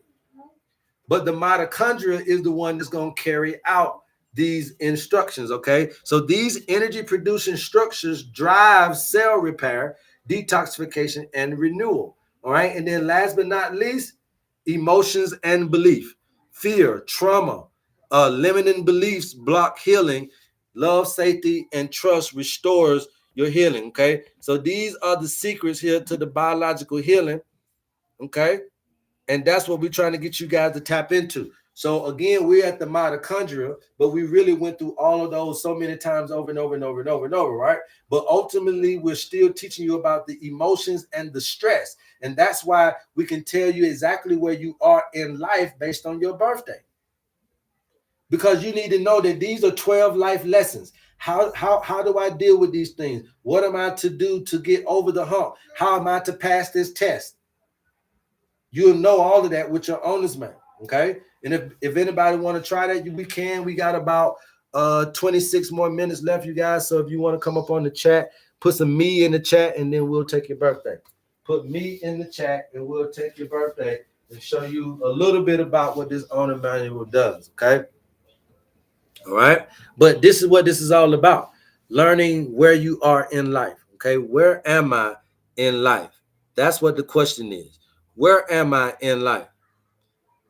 but the mitochondria is the one that's going to carry out these instructions. Okay, so these energy producing structures drive cell repair, detoxification, and renewal. All right, and then last but not least, emotions and belief. Fear, trauma, limiting beliefs block healing. Love, safety, and trust restores your healing. Okay, so these are the secrets here to the biological healing. Okay, and that's what we're trying to get you guys to tap into. So again, we're at the mitochondria, but we really went through all of those so many times over and over and over and over and over, right? But ultimately, we're still teaching you about the emotions and the stress. And that's why we can tell you exactly where you are in life based on your birthday. Because you need to know that these are 12 life lessons. How do I deal with these things? What am I to do to get over the hump? How am I to pass this test? You'll know all of that with your owner's man. Okay. And if anybody want to try that, we can. We got about 26 more minutes left, you guys. So if you want to come up on the chat, put some me in the chat, and then we'll take your birthday. Put me in the chat, and we'll take your birthday and show you a little bit about what this owner manual does. Okay. All right. But this is what this is all about. Learning where you are in life. Okay. Where am I in life? That's what the question is. Where am I in life?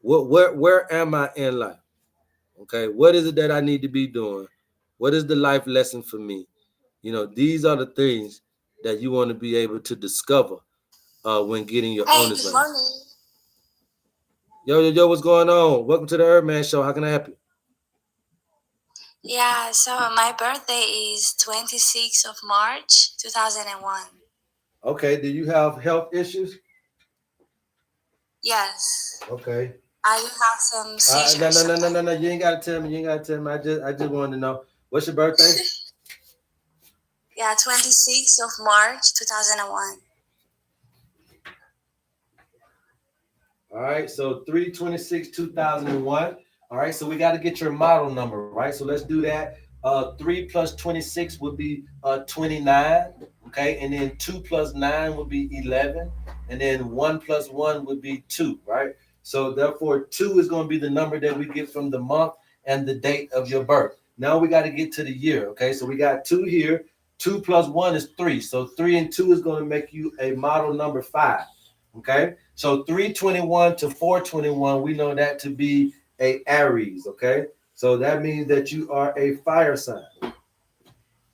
Where am I in life? Okay. What is it that I need to be doing? What is the life lesson for me? You know, these are the things that you want to be able to discover when getting your owner's license. Yo, what's going on? Welcome to the HerbMan Show. How can I help you? Yeah, so my birthday is 26th of March, 2001. Okay. Do you have health issues? Yes, Okay. I do have some No, seizures no, no, no, no, sometimes. no. You ain't gotta tell me. You ain't gotta tell me. I just wanted to know. What's your birthday? Yeah, 26th of March, 2001. All right. So 3/26/2001. All right. So we got to get your model number, right? So let's do that. 3 plus 26 would be 29. Okay. And then 2 plus 9 would be 11. And then 1 plus 1 would be 2, right? So therefore, 2 is going to be the number that we get from the month and the date of your birth. Now we got to get to the year. Okay. So we got 2 here. 2 plus 1 is 3. So 3 and 2 is going to make you a model number 5. Okay. So 321 to 421, we know that to be a Aries. Okay. So that means that you are a fire sign.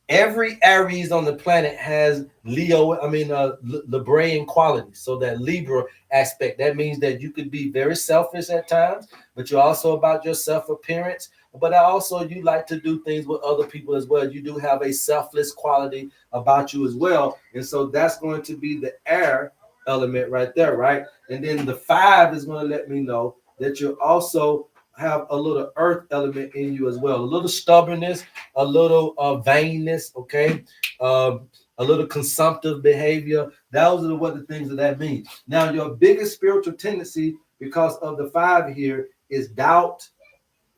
Every Aries on the planet has Libraean qualities. So that Libra aspect, that means that you could be very selfish at times, but you're also about your self appearance. But also you like to do things with other people as well. You do have a selfless quality about you as well. And so that's going to be the air element right there, right? And then the 5 is going to let me know that you also have a little earth element in you as well, a little stubbornness, a little vainness, okay, a little consumptive behavior. Those are what the things that means. Now, your biggest spiritual tendency, because of the 5 here, is doubt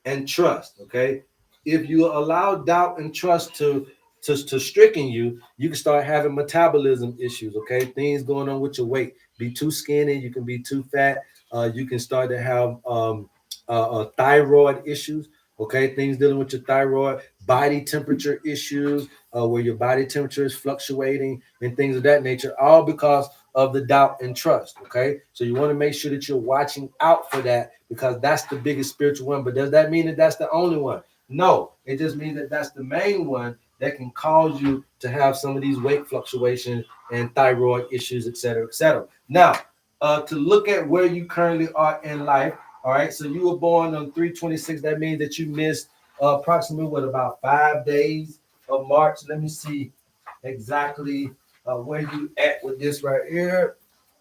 and trust. Okay, if you allow doubt and trust to stricken you, you can start having metabolism issues. Okay, things going on with your weight. Be too skinny, you can be too fat. You can start to have thyroid issues. Okay, things dealing with your thyroid. body temperature issues, where your body temperature is fluctuating and things of that nature, all because of the doubt and trust. Okay, so you want to make sure that you're watching out for that, because that's the biggest spiritual one. But does that mean that that's the only one? No, it just means that that's the main one that can cause you to have some of these weight fluctuations and thyroid issues, et cetera, et cetera. Now, to look at where you currently are in life. All right, so you were born on 3/26. That means that you missed approximately what, about 5 days of March. Let me see exactly where you at with this right here,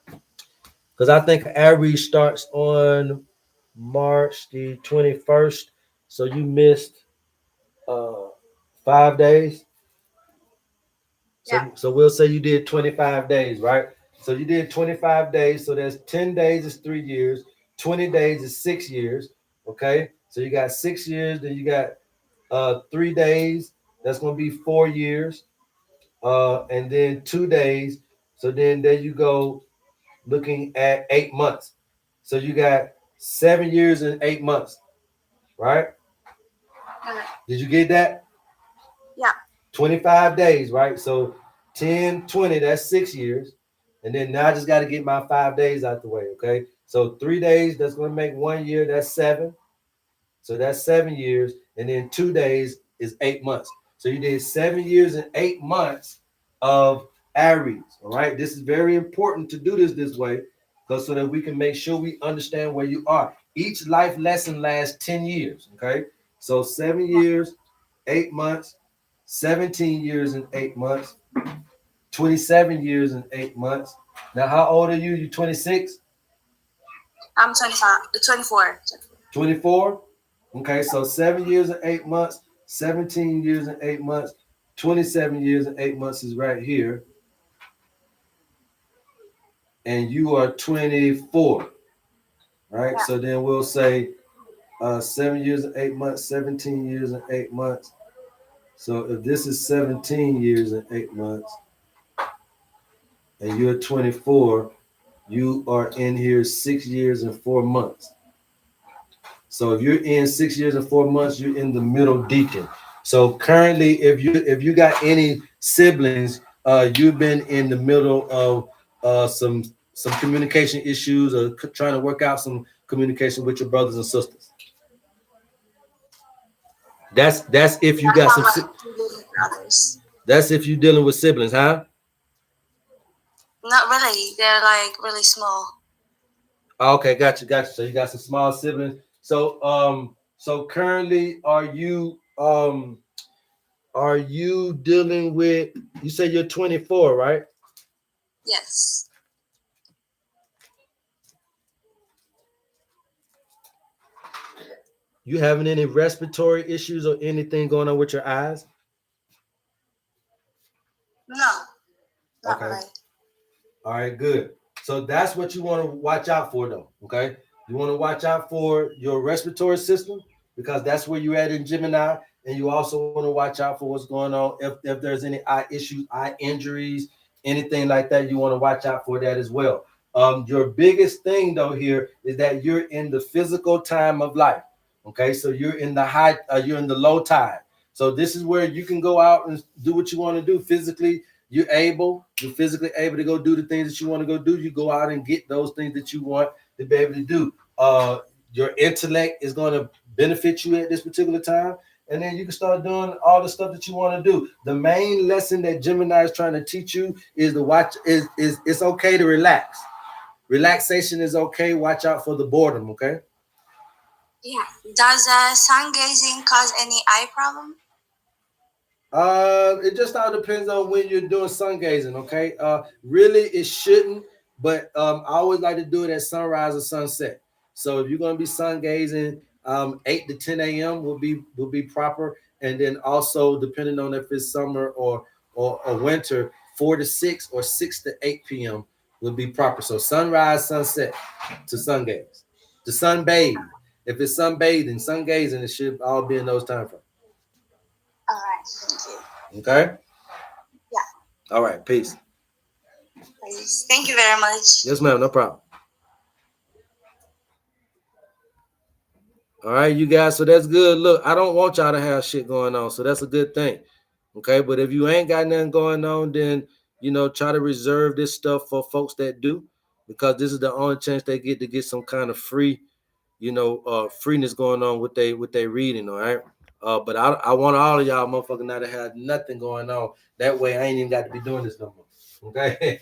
because I think Aries starts on March the 21st. So you missed uh 5 days. Yeah. So we'll say you did 25 days, right? So you did 25 days. So there's 10 days is 3 years, 20 days is 6 years. Okay. So you got 6 years, then you got 3 days. That's gonna be 4 years. And then 2 days. So then there you go, looking at 8 months. So you got 7 years and 8 months, right? Okay. Did you get that? Yeah. 25 days, right? So 10, 20, that's 6 years. And then now I just got to get my 5 days out the way, okay? So 3 days, that's going to make 1 year, that's 7. So that's 7 years. And then 2 days is 8 months. So you did 7 years and 8 months of Aries, all right? This is very important to do this way, because so that we can make sure we understand where you are. Each life lesson lasts 10 years, okay? So 7 years, 8 months, 17 years and 8 months, 27 years and 8 months. Now, how old are you? You 26? I'm 25, 24. 24? Okay, so 7 years and 8 months, 17 years and 8 months, 27 years and 8 months is right here. And you are 24, right? Yeah. So then we'll say 7 years and 8 months, 17 years and 8 months. So if this is 17 years and 8 months and you're 24, you are in here 6 years and 4 months. So if you're in 6 years and 4 months, you're in the middle deacon. So currently, if you got any siblings, you've been in the middle of some communication issues, or trying to work out some communication with your brothers and sisters. That's if you I got have some. like two little brothers. That's if you're dealing with siblings, huh? Not really. They're like really small. Okay, got you. So you got some small siblings. So currently, are you dealing with? You say you're 24, right? Yes. You having any respiratory issues or anything going on with your eyes? No, not Okay. really. All right, good. So that's what you want to watch out for, though. Okay, you want to watch out for your respiratory system, because that's where you're at in Gemini, and you also want to watch out for what's going on if there's any eye issues, eye injuries, anything like that. You want to watch out for that as well. Your biggest thing though here is that you're in the physical time of life. Okay, so you're in the you're in the low tide. So this is where you can go out and do what you want to do physically. You're physically able to go do the things that you want to go do. You go out and get those things that you want to be able to do. Your intellect is going to benefit you at this particular time, and then you can start doing all the stuff that you want to do. The main lesson that Gemini is trying to teach you is to watch. Is it's okay to relax. Relaxation is okay. Watch out for the boredom. Okay. Yeah. Does sun gazing cause any eye problem? It just all depends on when you're doing sun gazing, okay? Really, it shouldn't, but I always like to do it at sunrise or sunset. So if you're gonna be sun gazing, 8 to 10 a.m. will be proper, and then also depending on if it's summer or winter, 4 to 6 or 6 to 8 p.m. will be proper. So sunrise, sunset to sun gaze, to sunbathe. If it's sunbathing, sun gazing, it should all be in those time frames. All right. Thank you. Okay. Yeah. All right. Peace. Please. Thank you very much. Yes, ma'am. No problem. All right, you guys. So that's good. Look, I don't want y'all to have shit going on. So that's a good thing. Okay. But if you ain't got nothing going on, then try to reserve this stuff for folks that do, because this is the only chance they get to get some kind of free, freeness going on with they reading. All right. But I want all of y'all motherfuckers now to have nothing going on. That way I ain't even got to be doing this no more. Okay.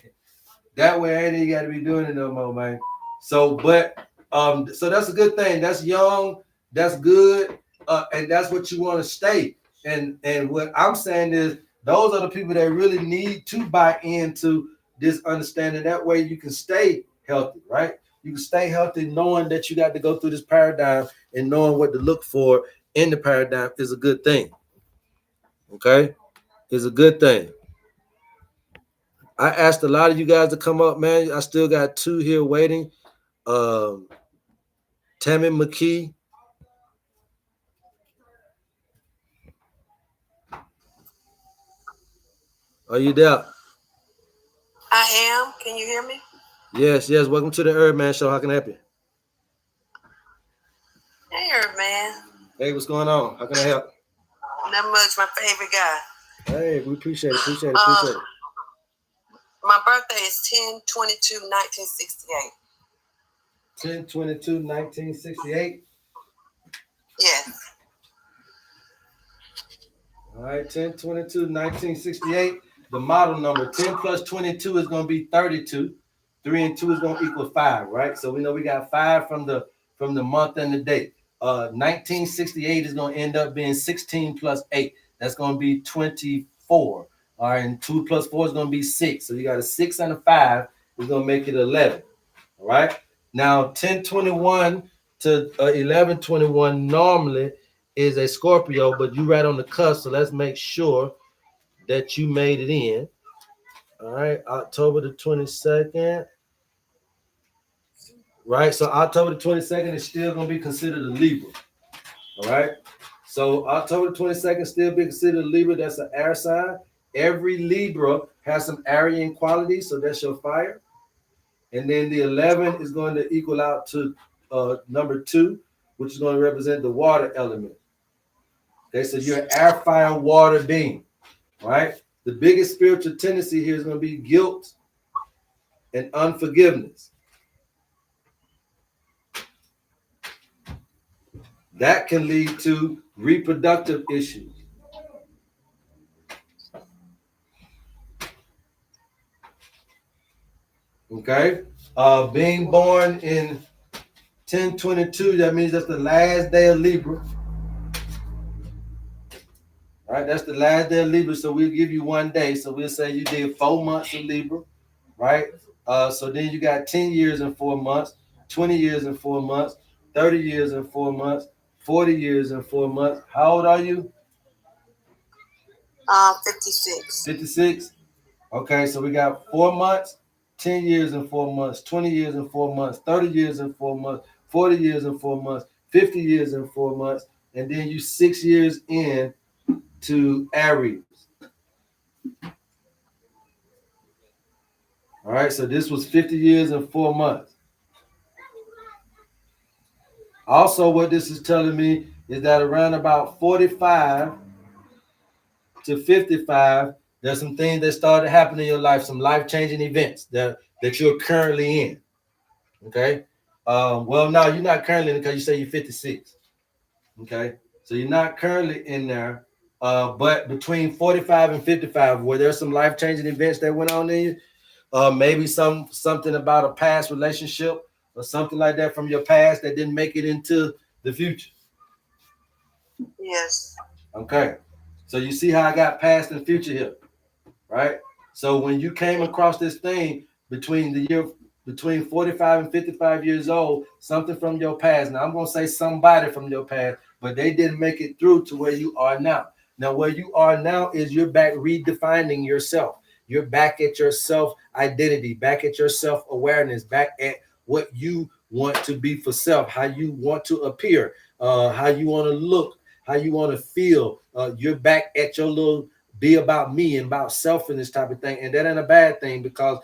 That way I ain't even got to be doing it no more, man. So, but so that's a good thing. That's young, that's good, and that's what you want to stay. And what I'm saying is those are the people that really need to buy into this understanding. That way you can stay healthy, right? You can stay healthy knowing that you got to go through this paradigm, and knowing what to look for in the paradigm is a good thing. Okay? Is a good thing. I asked a lot of you guys to come up, man. I still got 2 here waiting. Tammy McKee. Are you there? I am. Can you hear me? Yes. Welcome to the HerbMan Show. How can I help you? Hey, HerbMan. Hey, what's going on? How can I help? Not much. My favorite guy. Hey, we appreciate it. My birthday is 10/22/1968. 10/22/1968. Yes. All right, 10/22/1968. The model number 10 plus 22 is going to be 32. 3 and 2 is going to equal 5, right? So we know we got 5 from the month and the date. 1968 is going to end up being 16 plus 8. That's going to be 24. All right, and 2 plus 4 is going to be 6. So you got a 6 and a 5 is going to make it 11. All right. Now 10/21 to 11/21 normally is a Scorpio, but you right on the cusp. So let's make sure that you made it in. All right, October the 22nd. Right, so October the 22nd is still going to be considered a Libra. All right, so October the 22nd still be considered a Libra. That's an air sign. Every Libra has some Aryan qualities, so that's your fire. And then the 11 is going to equal out to number 2, which is going to represent the water element. Okay, so you're an air, fire, water being. Right? The biggest spiritual tendency here is going to be guilt and unforgiveness. That can lead to reproductive issues. Okay? Being born in 10/22, that means that's the last day of Libra. All right, that's the last day of Libra, so we'll give you 1 day. So we'll say you did 4 months of Libra, right? So then you got 10 years and 4 months, 20 years and 4 months, 30 years and 4 months, 40 years and 4 months. How old are you? 56. 56? Okay, so we got 4 months, 10 years and 4 months, 20 years and 4 months, 30 years and 4 months, 40 years and 4 months, 50 years and 4 months, and then you 6 years in to Aries. All right, so this was 50 years and 4 months. Also, what this is telling me is that around about 45 to 55, there's some things that started happening in your life, some life-changing events that you're currently in. Okay. Well, no, you're not currently in because you say you're 56. Okay. So you're not currently in there. But between 45 and 55, were there some life-changing events that went on in you? Maybe something about a past relationship or something like that from your past that didn't make it into the future. Yes. Okay. So you see how I got past and future here, right? So when you came across this thing between 45 and 55 years old, something from your past. Now I'm gonna say somebody from your past, but they didn't make it through to where you are now. Now where you are now is you're back redefining yourself. You're back at your self identity, back at your self awareness, back at what you want to be for self, how you want to appear, how you want to look, how you want to feel. You're back at your little be about me and about self and this type of thing. And that ain't a bad thing because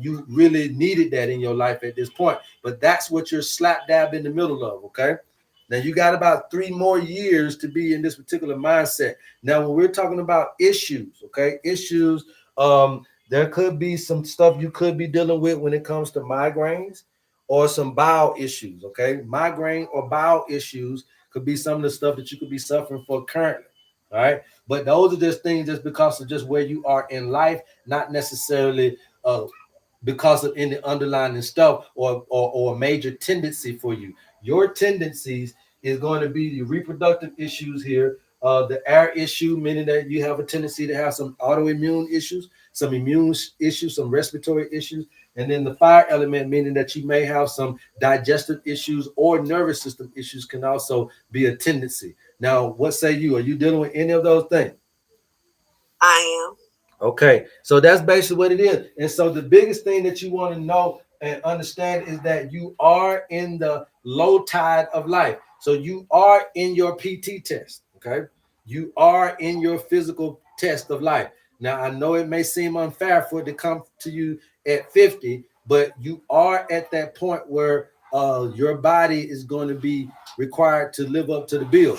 you really needed that in your life at this point. But that's what you're slap dab in the middle of, okay? Now you got about 3 more years to be in this particular mindset. Now, when we're talking about issues, okay, issues, there could be some stuff you could be dealing with when it comes to migraines or some bowel issues, okay? Migraine or bowel issues could be some of the stuff that you could be suffering for currently, all right? But those are just things just because of just where you are in life, not necessarily because of any underlying stuff or a major tendency for you. Your tendencies is going to be the reproductive issues here, the air issue, meaning that you have a tendency to have some autoimmune issues, some immune issues, some respiratory issues, and then the fire element, meaning that you may have some digestive issues or nervous system issues can also be a tendency. Now, what say you? Are you dealing with any of those things? I am. Okay, so that's basically what it is. And so the biggest thing that you want to know and understand is that you are in the low tide of life. So you are in your PT test, okay? You are in your physical test of life. Now, I know it may seem unfair for it to come to you at 50, but you are at that point where your body is going to be required to live up to the bill.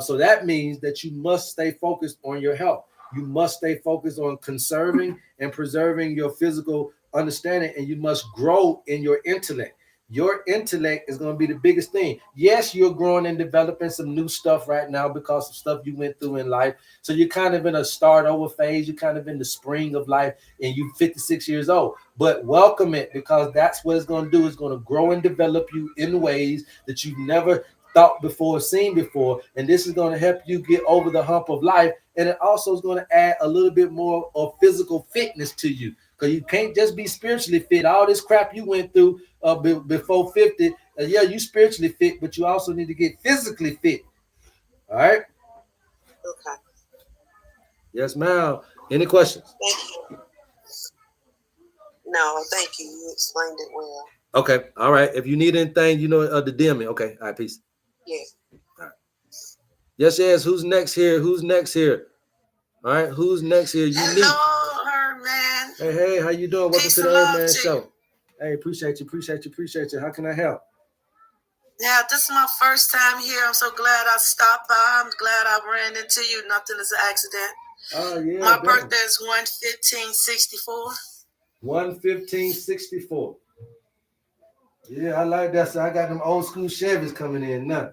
So that means that you must stay focused on your health. You must stay focused on conserving and preserving your physical understanding, and you must grow in your intellect. Your intellect is going to be the biggest thing. Yes, you're growing and developing some new stuff right now because of stuff you went through in life. So you're kind of in a start over phase. You're kind of in the spring of life, and you're 56 years old. But welcome it, because that's what it's going to do. It's going to grow and develop you in ways that you've never thought before, seen before, and this is going to help you get over the hump of life. And it also is going to add a little bit more of physical fitness to you, because you can't just be spiritually fit. All this crap you went through before 50, yeah, you spiritually fit, but you also need to get physically fit. All right. Okay. Yes, ma'am. Any questions? Thank you. No, thank you. You explained it well. Okay. All right. If you need anything, you know, the DM me. Okay. All right. Peace. Yes. All right. Yes. Who's next here? Who's next here? All right. Who's next here? Hello, HerbMan. Hey. How you doing? Welcome Peace to the and love HerbMan to Show. you. Hey, appreciate you. How can I help? Yeah, this is my first time here. I'm so glad I stopped by. I'm glad I ran into you. Nothing is an accident. Oh, yeah. My birthday is 1/15/64. 1/15/64. Yeah, I like that. So I got them old school Chevys coming in now.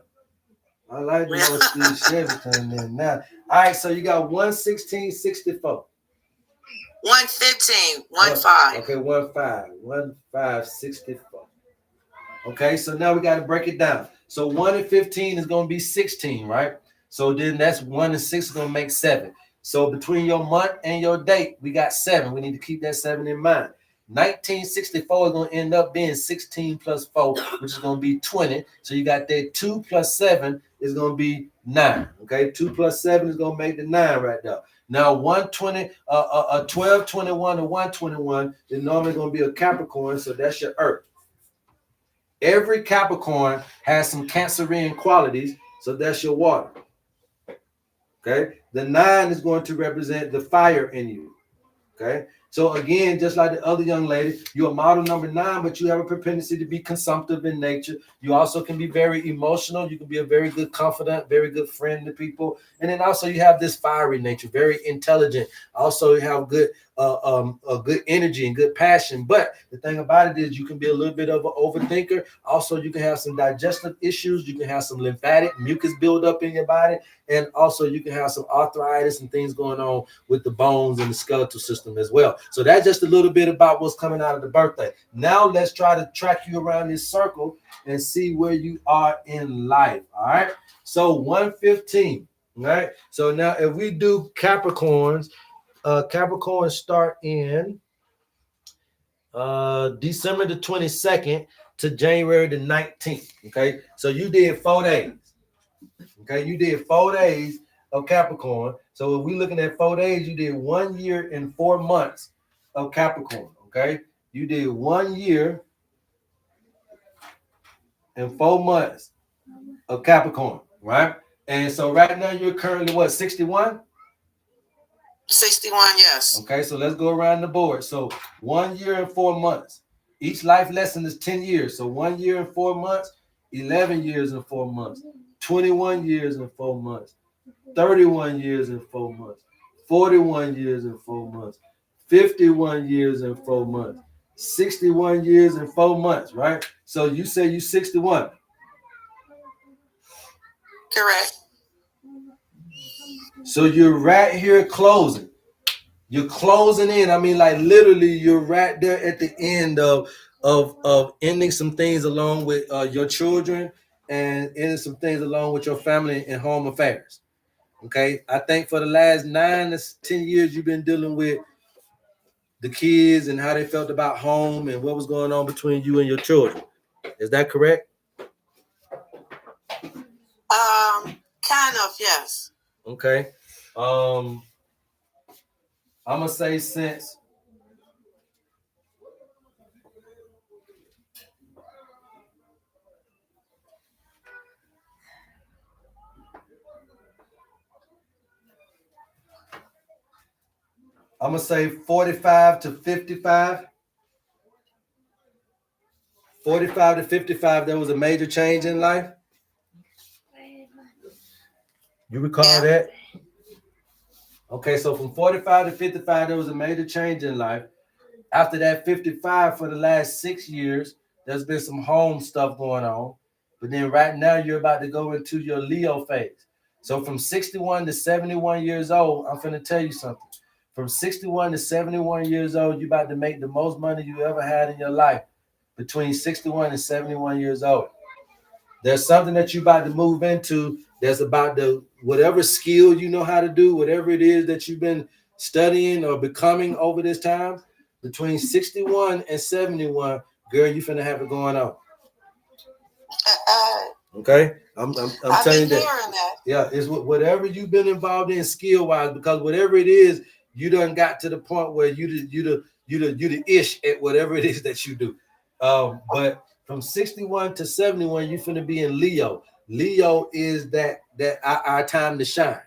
I like them old school Chevys coming in now. All right, so you got 1/16/64. 1/15, 1/5. Okay, 1/5/64. Okay, so now we got to break it down. So 1 and 15 is going to be 16, right? So then that's 1 and 6 is going to make 7. So between your month and your date, we got 7. We need to keep that 7 in mind. 1964 is going to end up being 16 plus 4, which is going to be 20. So you got that 2 plus 7 is going to be 9. Okay, 2 plus 7 is going to make the 9 right there. Now 120, 1221 to 121 is normally going to be a Capricorn, so that's your Earth. Every Capricorn has some Cancerian qualities, so that's your water. Okay, the 9 is going to represent the fire in you. Okay, so again, just like the other young lady, you're a model number 9, but you have a propensity to be consumptive in nature. You also can be very emotional. You can be a very good confidant, very good friend to people. And then also you have this fiery nature, very intelligent. Also you have good a good energy and good passion. But the thing about it is you can be a little bit of an overthinker. Also, you can have some digestive issues. You can have some lymphatic mucus buildup in your body. And also you can have some arthritis and things going on with the bones and the skeletal system as well. So that's just a little bit about what's coming out of the birthday. Now let's try to track you around this circle and see where you are in life. All right. So 115. All right. So now if we do Capricorns, Capricorns start in December the 22nd to January the 19th. Okay. So you did 4 days. Okay, you did 4 days of Capricorn. So if we're looking at 4 days, you did 1 year and 4 months of Capricorn. Okay, you did 1 year and 4 months of Capricorn, right? And so right now you're currently what, 61? 61, yes. Okay, so let's go around the board. So 1 year and 4 months. Each life lesson is 10 years. So 1 year and 4 months 11 years and 4 months, 21 years and 4 months, 31 years and 4 months, 41 years and 4 months, 51 years and 4 months, 61 years and 4 months, right? So you say you 61. Correct. So you're right here closing. You're closing in. I mean, like literally, you're right there at the end of ending some things along with your children and ending some things along with your family and home affairs. Okay, I think for the last 9 to 10 years, you've been dealing with the kids and how they felt about home and what was going on between you and your children. Is that correct? Kind of, yes. Okay. I'm gonna say since I'm gonna say 45 to 55. 45 to 55, there was a major change in life. You recall that? Okay, so from 45 to 55, there was a major change in life. After that 55, for the last 6 years, there's been some home stuff going on. But then right now, you're about to go into your Leo phase. So from 61 to 71 years old, I'm finna tell you something. From 61 to 71 years old, you're about to make the most money you ever had in your life. Between 61 and 71 years old. There's something that you're about to move into that's about the whatever skill you know how to do, whatever it is that you've been studying or becoming over this time. Between 61 and 71, girl, you finna have it going on. Okay, I'm telling you that. Yeah, it's whatever you've been involved in skill wise, because whatever it is, you done got to the point where you the ish at whatever it is that you do. But from 61 to 71, you finna be in Leo. Leo is that our time to shine.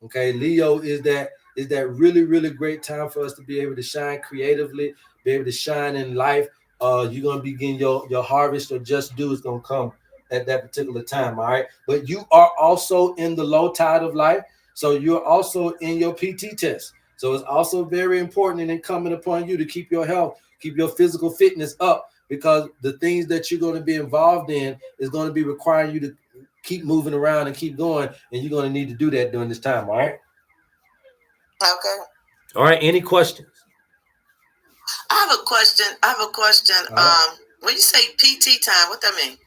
Okay, Leo is that really great time for us to be able to shine creatively, be able to shine in life. You're gonna begin your harvest or just due is gonna come at that particular time. All right, but you are also in the low tide of life, so you're also in your PT test. So it's also very important and incumbent upon you to keep your health, keep your physical fitness up, because the things that you're going to be involved in is going to be requiring you to keep moving around and keep going, and you're going to need to do that during this time. All right. Okay. All right. Any questions? I have a question. When you say PT time, what that mean?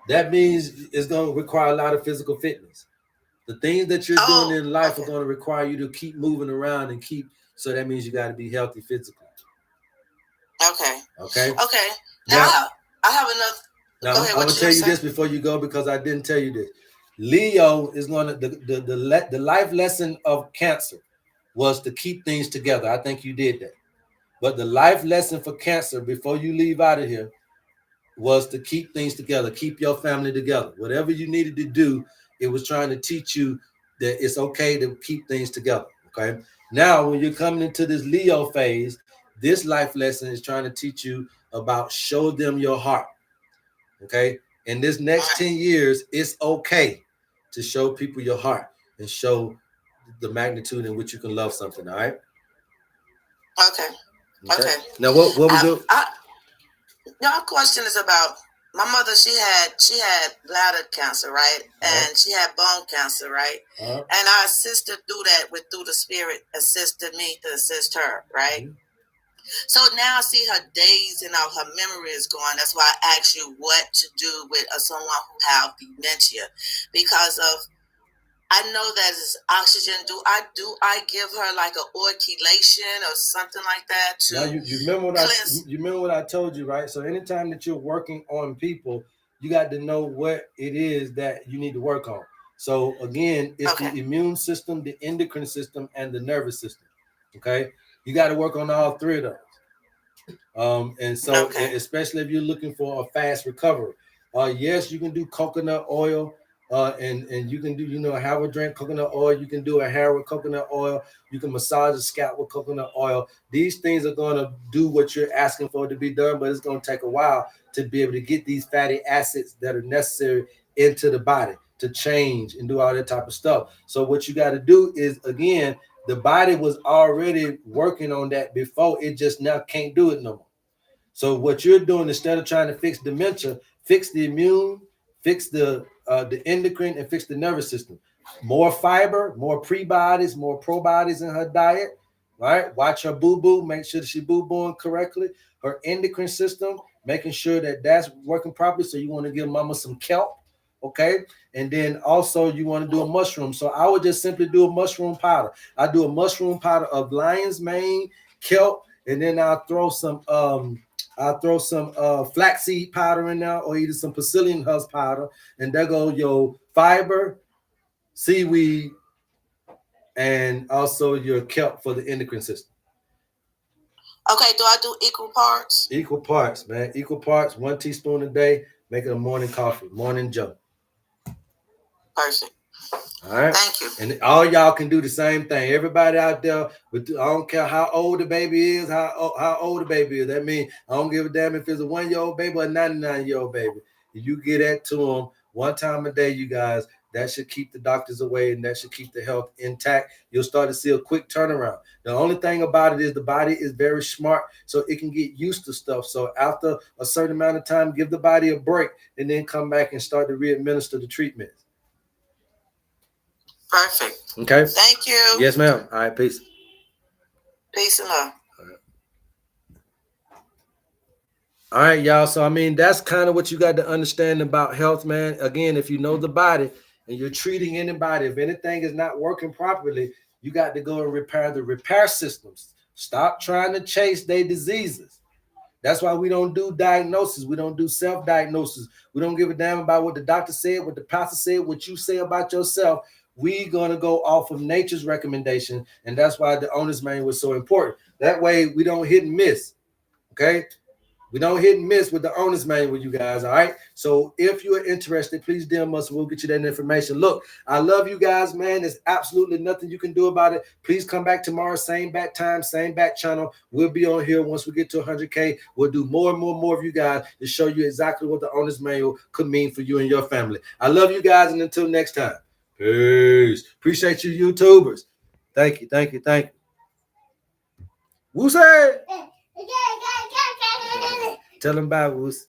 That means it's going to require a lot of physical fitness. The things that you're doing in life are going to require you to keep moving around and keep. So that means you got to be healthy physically. Okay. Okay. Now I have another. Now I'm gonna tell you this before you go, because I didn't tell you this. Leo is gonna the life lesson of Cancer was to keep things together. I think you did that. But the life lesson for Cancer before you leave out of here was to keep things together, keep your family together. Whatever you needed to do, it was trying to teach you that it's okay to keep things together. Okay. Now, when you're coming into this Leo phase, this life lesson is trying to teach you about show them your heart. Okay. In this next 10 years, it's okay to show people your heart and show the magnitude in which you can love something. All right. Okay. Now, what was your? Your question is about my mother. She had bladder cancer, right? And she had bone cancer, right? And I assisted through the spirit assisted me to assist her, right? So now I see her days and her memory is gone. That's why I asked you what to do with someone who have dementia, because of I know that is oxygen. Do I give her like an orchilation or something like that to now you remember what I told you, right? So anytime that you're working on people, you got to know what it is that you need to work on. So again, it's the immune system, the endocrine system, and the nervous system. Okay, you got to work on all three of those. And so especially if you're looking for a fast recovery, yes, you can do coconut oil. And you can do, have a drink coconut oil. You can do a hair with coconut oil. You can massage the scalp with coconut oil. These things are going to do what you're asking for it to be done, but it's going to take a while to be able to get these fatty acids that are necessary into the body to change and do all that type of stuff. So what you got to do is, again, the body was already working on that before. It just now can't do it no more. So what you're doing, instead of trying to fix dementia, fix the immune, fix the endocrine, and fix the nervous system. More fiber, more prebiotics, more probiotics in her diet, right? Watch her boo-boo, make sure that she's boo-booing correctly. Her endocrine system, making sure that that's working properly. So you want to give mama some kelp, okay? And then also you want to do a mushroom. So I would just simply do a mushroom powder. I do a mushroom powder of lion's mane, kelp, and then I'll throw some flaxseed powder in there, or either some psyllium husk powder, and there go your fiber, seaweed, and also your kelp for the endocrine system. Okay, do I do equal parts? Equal parts, man. Equal parts. 1 teaspoon a day. Make it a morning coffee, morning jump. Perfect. All right. Thank you. And all y'all can do the same thing. Everybody out there, but I don't care how old the baby is, how old the baby is. That means I don't give a damn if it's a 1-year-old baby or a 99-year-old baby. If you get that to them 1 time a day, you guys, that should keep the doctors away and that should keep the health intact. You'll start to see a quick turnaround. The only thing about it is the body is very smart, so it can get used to stuff. So after a certain amount of time, give the body a break and then come back and start to re-administer the treatment. Perfect. Okay. Thank you. Yes, ma'am. All right, peace. Peace and love. All right, y'all. So, I mean, that's kind of what you got to understand about health, man. Again, if you know the body and you're treating anybody, if anything is not working properly, you got to go and repair the repair systems. Stop trying to chase their diseases. That's why we don't do diagnosis. We don't do self-diagnosis. We don't give a damn about what the doctor said, what the pastor said, what you say about yourself. We're going to go off of nature's recommendation, and that's why the owner's manual was so important. That way, we don't hit and miss, okay? We don't hit and miss with the owner's manual, you guys, all right? So if you're interested, please DM us. We'll get you that information. Look, I love you guys, man. There's absolutely nothing you can do about it. Please come back tomorrow, same bat time, same bat channel. We'll be on here once we get to 100K. We'll do more and more of you guys to show you exactly what the owner's manual could mean for you and your family. I love you guys, and until next time, peace. Appreciate you, YouTubers. Thank you, thank you, thank you. Woo say? Tell them bye, Woos.